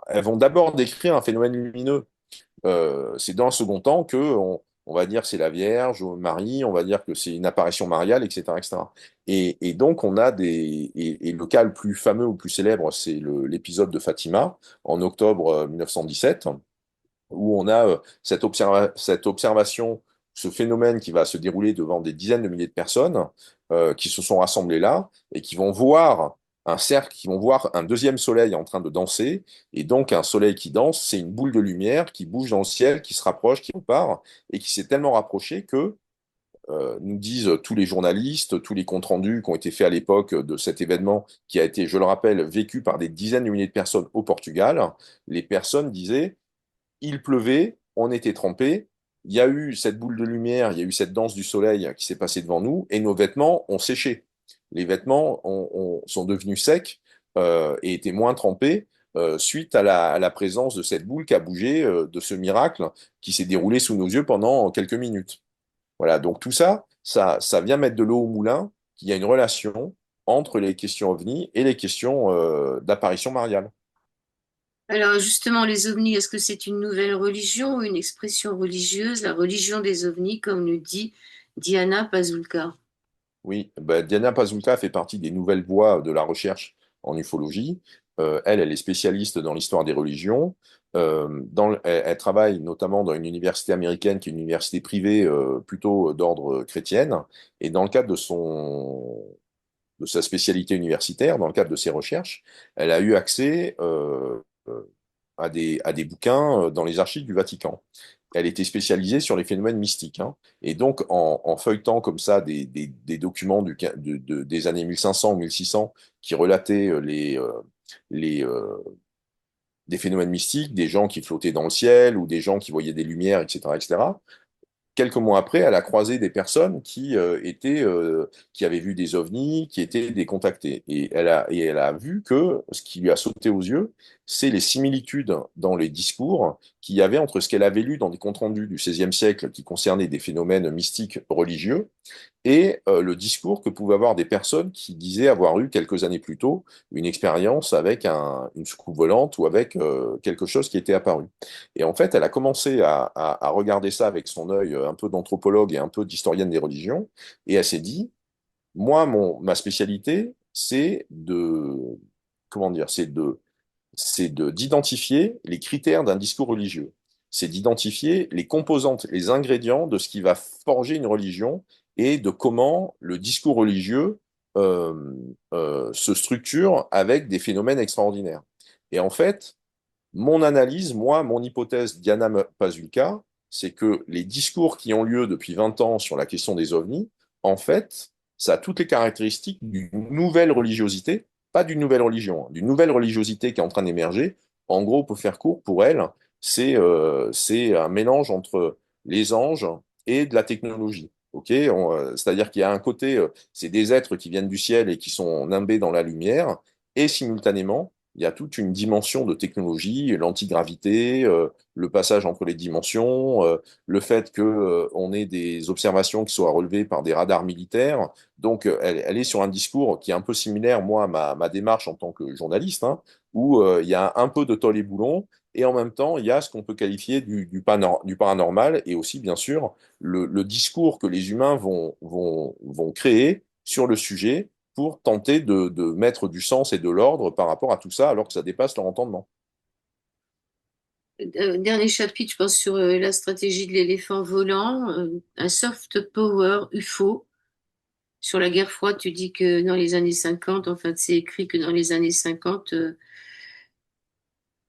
elles vont d'abord décrire un phénomène lumineux. C'est dans un second temps que on va dire c'est la Vierge, Marie, on va dire que c'est une apparition mariale, etc., etc. Et donc on a et le cas le plus fameux ou le plus célèbre, c'est l'épisode de Fatima en octobre 1917, où on a cette observation, ce phénomène qui va se dérouler devant des dizaines de milliers de personnes qui se sont rassemblées là et qui vont voir un cercle, qui vont voir un deuxième soleil en train de danser. Et donc un soleil qui danse, c'est une boule de lumière qui bouge dans le ciel, qui se rapproche, qui repart, et qui s'est tellement rapproché que nous disent tous les journalistes, tous les comptes rendus qui ont été faits à l'époque de cet événement qui a été, je le rappelle, vécu par des dizaines de milliers de personnes au Portugal. Les personnes disaient il pleuvait, on était trempés, il y a eu cette boule de lumière, il y a eu cette danse du soleil qui s'est passée devant nous, et nos vêtements ont séché. Les vêtements sont devenus secs et étaient moins trempés suite à la présence de cette boule qui a bougé, de ce miracle qui s'est déroulé sous nos yeux pendant quelques minutes. Voilà, donc tout ça, ça vient mettre de l'eau au moulin, qu'il y a une relation entre les questions ovni et les questions d'apparition mariale. Alors justement, les ovnis, est-ce que c'est une nouvelle religion ou une expression religieuse, la religion des ovnis, comme nous dit Diana Pazulka? Oui, bah, Diana Pazulka fait partie des nouvelles voies de la recherche en ufologie. Elle est spécialiste dans l'histoire des religions. Elle travaille notamment dans une université américaine qui est une université privée plutôt d'ordre chrétienne. Et dans le cadre de sa spécialité universitaire, dans le cadre de ses recherches, elle a eu accès à des bouquins dans les archives du Vatican. Elle était spécialisée sur les phénomènes mystiques, hein. Et donc, en feuilletant comme ça des documents des années 1500 ou 1600 qui relataient les, des phénomènes mystiques, des gens qui flottaient dans le ciel ou des gens qui voyaient des lumières, etc., etc., quelques mois après, elle a croisé des personnes qui avaient vu des ovnis, qui étaient décontactés. Et elle a vu que ce qui lui a sauté aux yeux, c'est les similitudes dans les discours qu'il y avait entre ce qu'elle avait lu dans des comptes rendus du XVIe siècle qui concernaient des phénomènes mystiques religieux et le discours que pouvaient avoir des personnes qui disaient avoir eu quelques années plus tôt une expérience avec une soucoupe volante ou avec quelque chose qui était apparu. Et en fait, elle a commencé à regarder ça avec son œil un peu d'anthropologue et un peu d'historienne des religions, et elle s'est dit, moi, ma spécialité, comment dire, d'identifier les critères d'un discours religieux. C'est d'identifier les composantes, les ingrédients de ce qui va forger une religion et de comment le discours religieux se structure avec des phénomènes extraordinaires. Et en fait, mon analyse, moi, mon hypothèse, Diana Pazulka, c'est que les discours qui ont lieu depuis 20 ans sur la question des ovnis, en fait, ça a toutes les caractéristiques d'une nouvelle religiosité, pas d'une nouvelle religion, hein, d'une nouvelle religiosité qui est en train d'émerger. En gros, pour faire court, pour elle, c'est un mélange entre les anges et de la technologie. Ok. C'est-à-dire qu'il y a un côté, c'est des êtres qui viennent du ciel et qui sont nimbés dans la lumière, et simultanément, il y a toute une dimension de technologie, l'antigravité, le passage entre les dimensions, le fait que, on ait des observations qui soient relevées par des radars militaires. Donc, elle est sur un discours qui est un peu similaire, moi, à ma démarche en tant que journaliste, hein, où il y a un peu de tol et boulon, et en même temps, il y a ce qu'on peut qualifier du paranormal, et aussi, bien sûr, le discours que les humains vont créer sur le sujet pour tenter de mettre du sens et de l'ordre par rapport à tout ça, alors que ça dépasse leur entendement. Dernier chapitre, je pense, sur la stratégie de l'éléphant volant, un soft power UFO. Sur la guerre froide, tu dis que dans les années 50, enfin, c'est écrit que dans les années 50,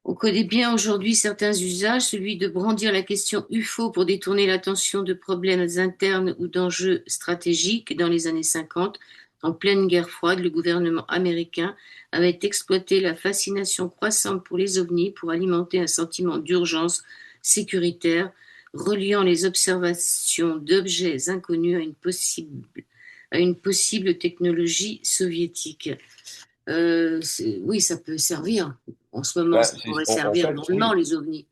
on connaît bien aujourd'hui certains usages, celui de brandir la question UFO pour détourner l'attention de problèmes internes ou d'enjeux stratégiques. Dans les années 50, en pleine guerre froide, le gouvernement américain avait exploité la fascination croissante pour les ovnis pour alimenter un sentiment d'urgence sécuritaire, reliant les observations d'objets inconnus à une possible technologie soviétique. Oui, ça peut servir. En ce moment, Bah, ça pourrait en servir fait, grandement, oui, les ovnis.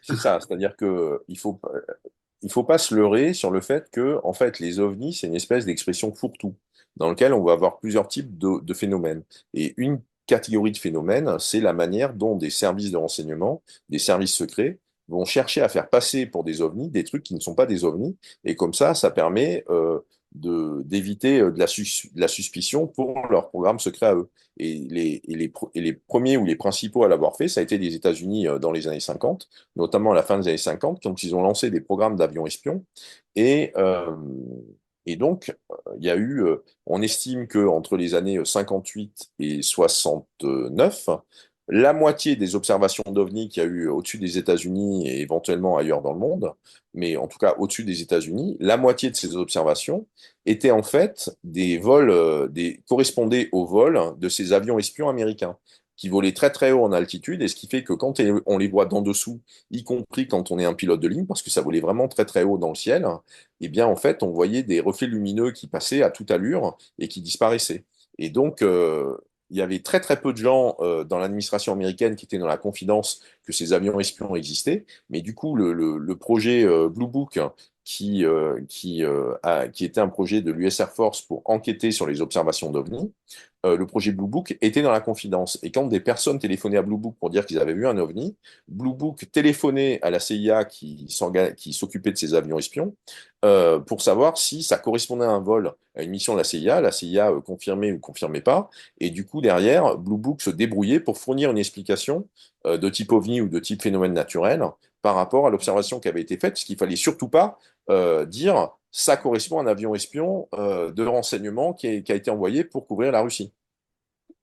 c'est ça. C'est-à-dire que il faut pas se leurrer sur le fait que, en fait, les ovnis, c'est une espèce d'expression fourre-tout, dans lequel on va avoir plusieurs types de phénomènes. Et une catégorie de phénomènes, c'est la manière dont des services de renseignement, des services secrets, vont chercher à faire passer pour des ovnis des trucs qui ne sont pas des ovnis. Et comme ça permet d'éviter de la suspicion pour leur programme secret à eux. Et les premiers ou les principaux à l'avoir fait, ça a été les États-Unis dans les années 50, notamment à la fin des années 50, quand ils ont lancé des programmes d'avions espions. Et, euh, et donc, il y a eu, on estime que entre les années 58 et 69, la moitié des observations d'OVNI qu'il y a eu au-dessus des États-Unis et éventuellement ailleurs dans le monde, mais en tout cas au-dessus des États-Unis, la moitié de ces observations étaient en fait des vols, correspondaient aux vols de ces avions espions américains qui volaient très très haut en altitude, et ce qui fait que quand on les voit d'en dessous, y compris quand on est un pilote de ligne, parce que ça volait vraiment très très haut dans le ciel, eh bien en fait on voyait des reflets lumineux qui passaient à toute allure et qui disparaissaient. Et donc il y avait très très peu de gens dans l'administration américaine qui étaient dans la confidence que ces avions espions existaient, mais du coup le projet Blue Book, qui était un projet de l'US Air Force pour enquêter sur les observations d'OVNI, le projet Blue Book était dans la confidence. Et quand des personnes téléphonaient à Blue Book pour dire qu'ils avaient vu un OVNI, Blue Book téléphonait à la CIA qui s'occupait de ces avions espions pour savoir si ça correspondait à un vol, à une mission de la CIA. La CIA confirmait ou confirmait pas. Et du coup, derrière, Blue Book se débrouillait pour fournir une explication de type OVNI ou de type phénomène naturel par rapport à l'observation qui avait été faite, ce qu'il fallait surtout pas dire ça correspond à un avion espion de renseignement qui a été envoyé pour couvrir la Russie.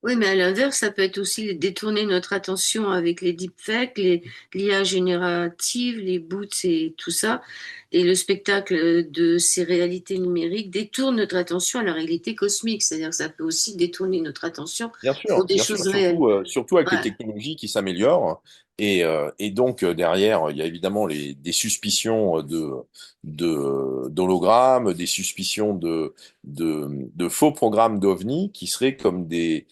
Oui, mais à l'inverse, ça peut être aussi détourner notre attention avec les deepfakes, l'IA générative, les boots et tout ça. Et le spectacle de ces réalités numériques détourne notre attention à la réalité cosmique. C'est-à-dire que ça peut aussi détourner notre attention pour des Bien sûr, choses réelles. surtout avec les Ouais. technologies qui s'améliorent. Et donc, derrière, il y a évidemment des suspicions d'hologrammes, des suspicions de faux programmes d'OVNI qui seraient comme des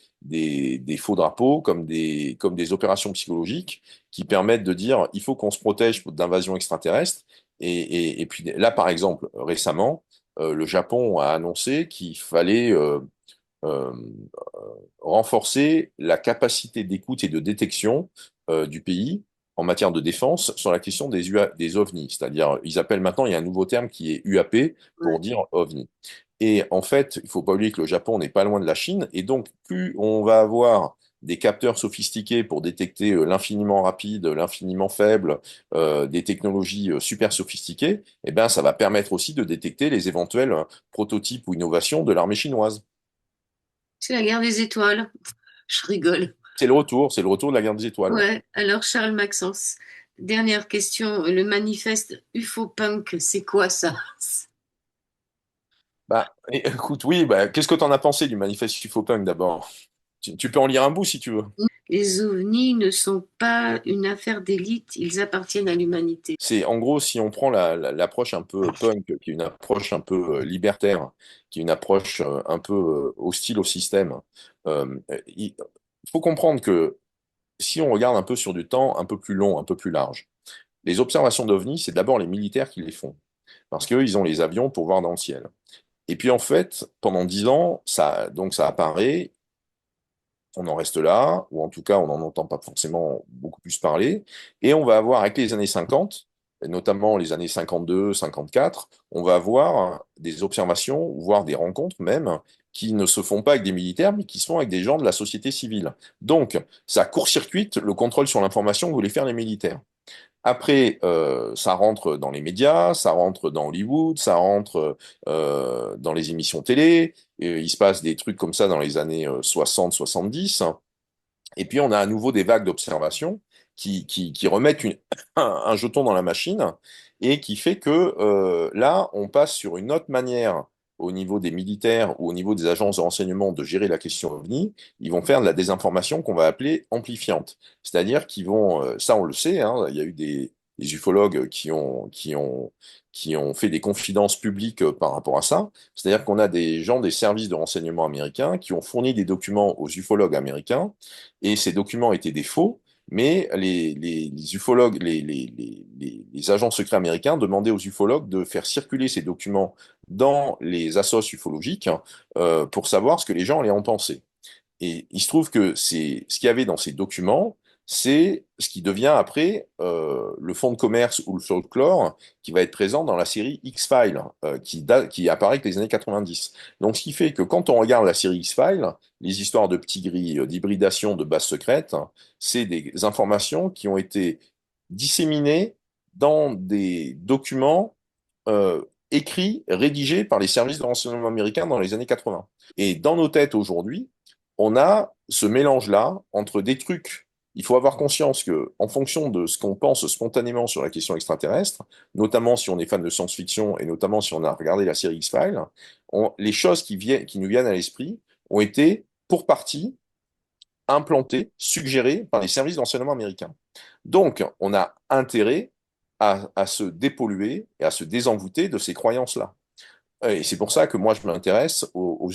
faux drapeaux, comme des opérations psychologiques qui permettent de dire il faut qu'on se protège d'invasion extraterrestre. Et puis là, par exemple, récemment, le Japon a annoncé qu'il fallait euh, renforcer la capacité d'écoute et de détection du pays en matière de défense sur la question des OVNI. C'est-à-dire, ils appellent maintenant, il y a un nouveau terme qui est UAP pour Ouais. dire OVNI. Et en fait, il faut pas oublier que le Japon n'est pas loin de la Chine, et donc plus on va avoir des capteurs sophistiqués pour détecter l'infiniment rapide, l'infiniment faible, des technologies super sophistiquées, eh ben, ça va permettre aussi de détecter les éventuels prototypes ou innovations de l'armée chinoise. C'est la guerre des étoiles. Je rigole. C'est le retour de la guerre des étoiles, ouais. Ouais. Alors, Charles Maxence, dernière question. Le manifeste UFO Punk, c'est quoi ça? Bah, écoute, oui, bah, qu'est-ce que tu en as pensé du manifeste UFO-Punk d'abord? Tu peux en lire un bout si tu veux. Les ovnis ne sont pas une affaire d'élite, ils appartiennent à l'humanité. C'est en gros, si on prend l'approche un peu punk, qui est une approche un peu libertaire, qui est une approche un peu hostile au système, il faut comprendre que si on regarde un peu sur du temps un peu plus long, un peu plus large, les observations d'OVNI, c'est d'abord les militaires qui les font, parce qu'eux, ils ont les avions pour voir dans le ciel. Et puis en fait, pendant 10 ans, donc ça apparaît, on en reste là, ou en tout cas, on n'en entend pas forcément beaucoup plus parler. Et on va avoir, avec les années 50, et notamment les années 52, 54, on va avoir des observations, voire des rencontres même, qui ne se font pas avec des militaires, mais qui se font avec des gens de la société civile. Donc, ça court-circuite le contrôle sur l'information que voulaient faire les militaires. Après, ça rentre dans les médias, ça rentre dans Hollywood, ça rentre dans les émissions télé. Et il se passe des trucs comme ça dans les années 60-70. Et puis, on a à nouveau des vagues d'observation qui remettent un jeton dans la machine et qui fait que là, on passe sur une autre manière au niveau des militaires ou au niveau des agences de renseignement de gérer la question OVNI. Ils vont faire de la désinformation qu'on va appeler amplifiante. C'est-à-dire qu'ils vont, ça on le sait, hein, il y a eu des ufologues qui ont fait des confidences publiques par rapport à ça. C'est-à-dire qu'on a des gens des services de renseignement américains qui ont fourni des documents aux ufologues américains et ces documents étaient des faux, mais les ufologues, les agents secrets américains demandaient aux ufologues de faire circuler ces documents dans les assos ufologiques pour savoir ce que les gens allaient en penser. Et il se trouve que c'est ce qu'il y avait dans ces documents, c'est ce qui devient après le fonds de commerce ou le folklore qui va être présent dans la série X-Files, qui apparaît que les années 90. Donc ce qui fait que quand on regarde la série X-Files, les histoires de petits gris, d'hybridation, de bases secrètes, c'est des informations qui ont été disséminées dans des documents écrits, rédigés par les services de renseignement américains dans les années 80. Et dans nos têtes aujourd'hui, on a ce mélange-là entre des trucs. Il faut avoir conscience que, en fonction de ce qu'on pense spontanément sur la question extraterrestre, notamment si on est fan de science-fiction et notamment si on a regardé la série X-Files, les choses qui nous viennent à l'esprit ont été, pour partie, implantées, suggérées par les services d'enseignement américains. Donc, on a intérêt à se dépolluer et à se désenvoûter de ces croyances-là. Et c'est pour ça que moi, je m'intéresse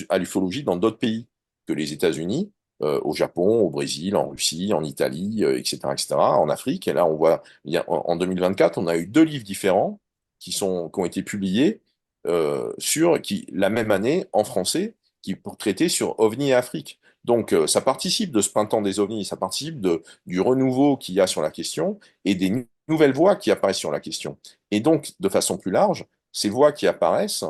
à l'ufologie dans d'autres pays que les États-Unis, au Japon, au Brésil, en Russie, en Italie, etc., etc., en Afrique. Et là, on voit, en 2024, on a eu deux livres différents qui ont été publiés la même année en français, pour traiter sur OVNI et Afrique. Donc, ça participe de ce printemps des OVNIs, ça participe du renouveau qu'il y a sur la question et des nouvelles voix qui apparaissent sur la question. Et donc, de façon plus large, ces voix qui apparaissent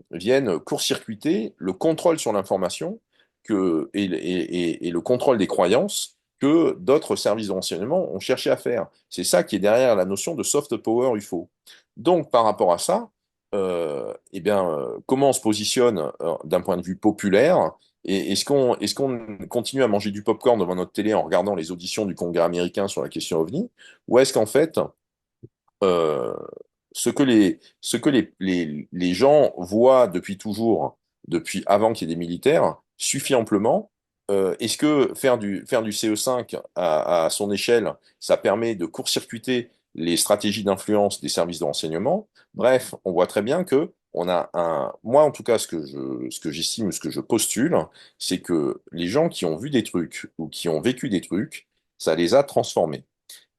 viennent court-circuiter le contrôle sur l'information et le contrôle des croyances que d'autres services de renseignement ont cherché à faire. C'est ça qui est derrière la notion de soft power UFO. Donc, par rapport à ça, comment on se positionne d'un point de vue populaire? Et est-ce qu'on continue à manger du popcorn devant notre télé en regardant les auditions du Congrès américain sur la question OVNI? Ou est-ce qu'en fait, euh, ce que les gens voient depuis toujours, depuis avant qu'il y ait des militaires, suffit amplement. Est-ce que faire du CE5 à son échelle, ça permet de court-circuiter les stratégies d'influence des services de renseignement? Bref, on voit très bien que moi en tout cas, ce que j'estime, ce que je postule, c'est que les gens qui ont vu des trucs ou qui ont vécu des trucs, ça les a transformés.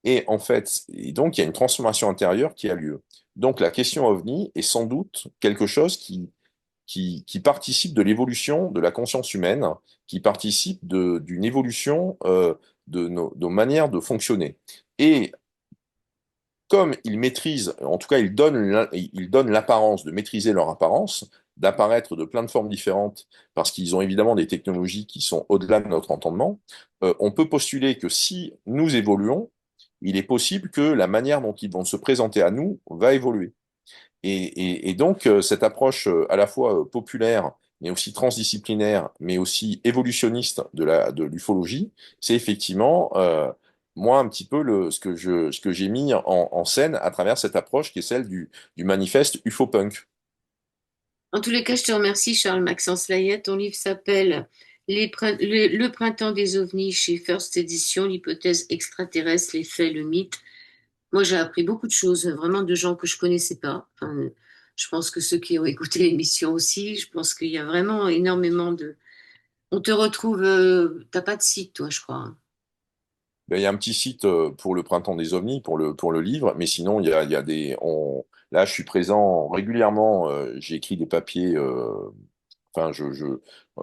Et en fait, donc il y a une transformation intérieure qui a lieu. Donc la question OVNI est sans doute quelque chose qui participe de l'évolution de la conscience humaine, qui participe d'une évolution de nos manières de fonctionner. Et comme ils maîtrisent, en tout cas ils donnent l'apparence de maîtriser leur apparence, d'apparaître de plein de formes différentes, parce qu'ils ont évidemment des technologies qui sont au-delà de notre entendement, on peut postuler que si nous évoluons, il est possible que la manière dont ils vont se présenter à nous va évoluer. Et donc, cette approche à la fois populaire, mais aussi transdisciplinaire, mais aussi évolutionniste de l'ufologie, c'est effectivement, moi, un petit peu ce que j'ai mis en scène à travers cette approche qui est celle du manifeste UFO-Punk. En tous les cas, je te remercie, Charles-Maxence Layet. Ton livre s'appelle Le printemps des ovnis chez First Edition, l'hypothèse extraterrestre, les faits, le mythe. Moi, j'ai appris beaucoup de choses, vraiment de gens que je connaissais pas. Enfin, je pense que ceux qui ont écouté l'émission aussi, je pense qu'il y a vraiment énormément de... On te retrouve, t'as pas de site, toi, je crois, hein. Ben, il y a un petit site pour le Printemps des OVNIs, pour le livre, mais sinon, il y a là, je suis présent régulièrement, j'ai écrit des papiers, enfin,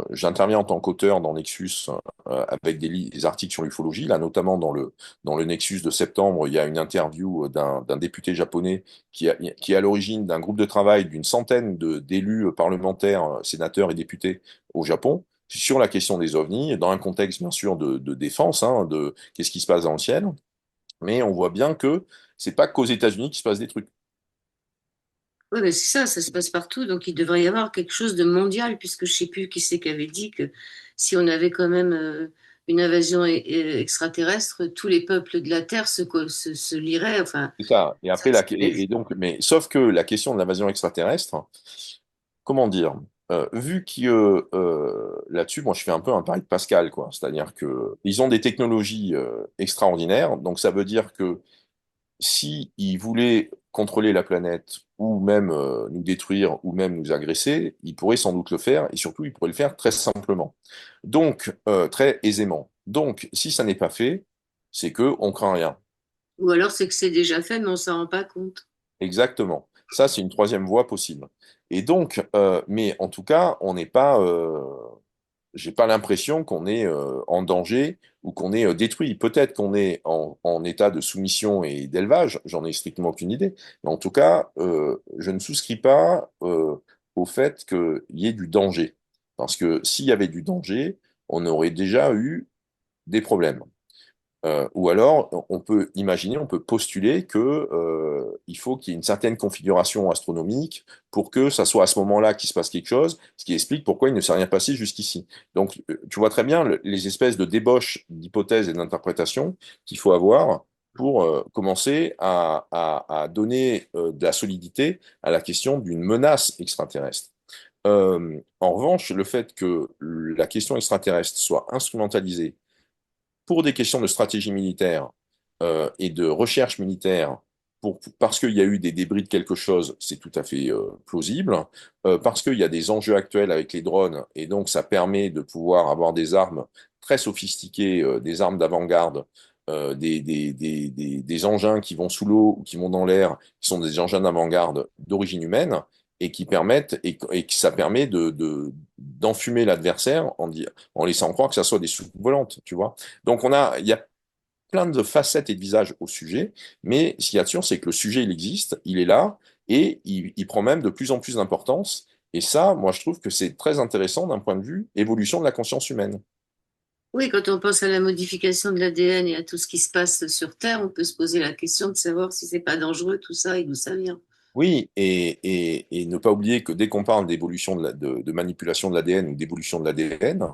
j'interviens en tant qu'auteur dans Nexus avec des articles sur l'ufologie. Là, notamment dans le Nexus de septembre, il y a une interview d'un député japonais qui est à l'origine d'un groupe de travail d'une centaine d'élus parlementaires, sénateurs et députés au Japon sur la question des ovnis, dans un contexte bien sûr de défense, hein, de qu'est-ce qui se passe dans le ciel, mais on voit bien que c'est pas qu'aux États-Unis qu'il se passe des trucs. Oui, mais c'est ça, ça se passe partout, donc il devrait y avoir quelque chose de mondial, puisque je sais plus qui c'est qui avait dit que si on avait quand même une invasion extraterrestre, tous les peuples de la Terre se liraient, enfin, C'est ça. Et ça après, serait- et donc, mais sauf que la question de l'invasion extraterrestre, comment dire, vu que là-dessus, moi, je fais un peu un pari de Pascal, quoi. C'est-à-dire que ils ont des technologies extraordinaires, donc ça veut dire que si ils voulaient contrôler la planète ou même nous détruire ou même nous agresser, ils pourraient sans doute le faire et surtout ils pourraient le faire très simplement. Donc très aisément. Donc si ça n'est pas fait, c'est que on craint rien. ou alors c'est que c'est déjà fait, mais on s'en rend pas compte. Exactement. Ça, c'est une troisième voie possible. Et donc, mais en tout cas, on n'est pas, j'ai pas l'impression qu'on est en danger ou qu'on est détruit. Peut-être qu'on est en état de soumission et d'élevage, j'en ai strictement aucune idée. Mais en tout cas, je ne souscris pas au fait qu'il y ait du danger. Parce que s'il y avait du danger, on aurait déjà eu des problèmes. Ou alors, on peut imaginer, on peut postuler que, il faut qu'il y ait une certaine configuration astronomique pour que ça soit à ce moment-là qu'il se passe quelque chose, ce qui explique pourquoi il ne s'est rien passé jusqu'ici. Donc, tu vois très bien les espèces de débauches d'hypothèses et d'interprétations qu'il faut avoir pour commencer à donner de la solidité à la question d'une menace extraterrestre. En revanche, le fait que la question extraterrestre soit instrumentalisée pour des questions de stratégie militaire et de recherche militaire, parce qu'il y a eu des débris de quelque chose, c'est tout à fait plausible, parce qu'il y a des enjeux actuels avec les drones, et donc ça permet de pouvoir avoir des armes très sophistiquées, des armes d'avant-garde, des engins qui vont sous l'eau ou qui vont dans l'air, qui sont des engins d'avant-garde d'origine humaine, et qui permettent, et que ça permet d'enfumer l'adversaire en laissant croire que ça soit des soucoupes volantes, tu vois. Donc il y a plein de facettes et de visages au sujet, mais ce qu'il y a de sûr, c'est que le sujet, il existe, il est là, et il prend même de plus en plus d'importance. Et ça, moi, je trouve que c'est très intéressant d'un point de vue évolution de la conscience humaine. Oui, quand on pense à la modification de l'ADN et à tout ce qui se passe sur Terre, on peut se poser la question de savoir si c'est pas dangereux tout ça et d'où ça vient. Oui, et ne pas oublier que dès qu'on parle d'évolution de manipulation de l'ADN ou d'évolution de l'ADN,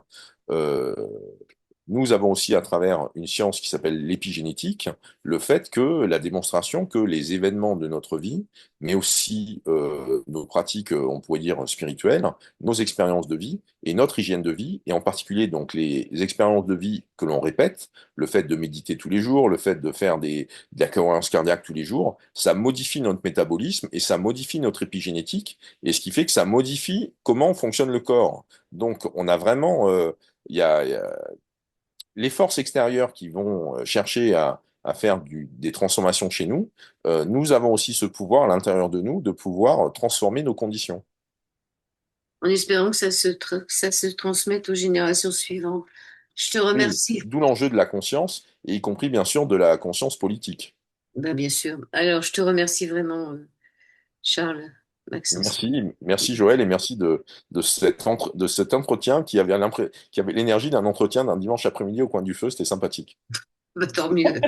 nous avons aussi, à travers une science qui s'appelle l'épigénétique, le fait que la démonstration que les événements de notre vie, mais aussi nos pratiques, on pourrait dire spirituelles, nos expériences de vie et notre hygiène de vie, et en particulier donc les expériences de vie que l'on répète, le fait de méditer tous les jours, le fait de faire de la cohérence cardiaque tous les jours, ça modifie notre métabolisme et ça modifie notre épigénétique, et ce qui fait que ça modifie comment fonctionne le corps. Donc on a vraiment il y a les forces extérieures qui vont chercher à faire des transformations chez nous, nous avons aussi ce pouvoir à l'intérieur de nous de pouvoir transformer nos conditions. En espérant que ça se transmette aux générations suivantes. Je te Oui, remercie. d'où l'enjeu de la conscience, et y compris bien sûr de la conscience politique. Ben, bien sûr. Alors, je te remercie vraiment, Charles Maxence. Merci, merci Joël, et merci de cet entretien qui avait l'énergie d'un entretien d'un dimanche après-midi au coin du feu, c'était sympathique. Ben, tant mieux.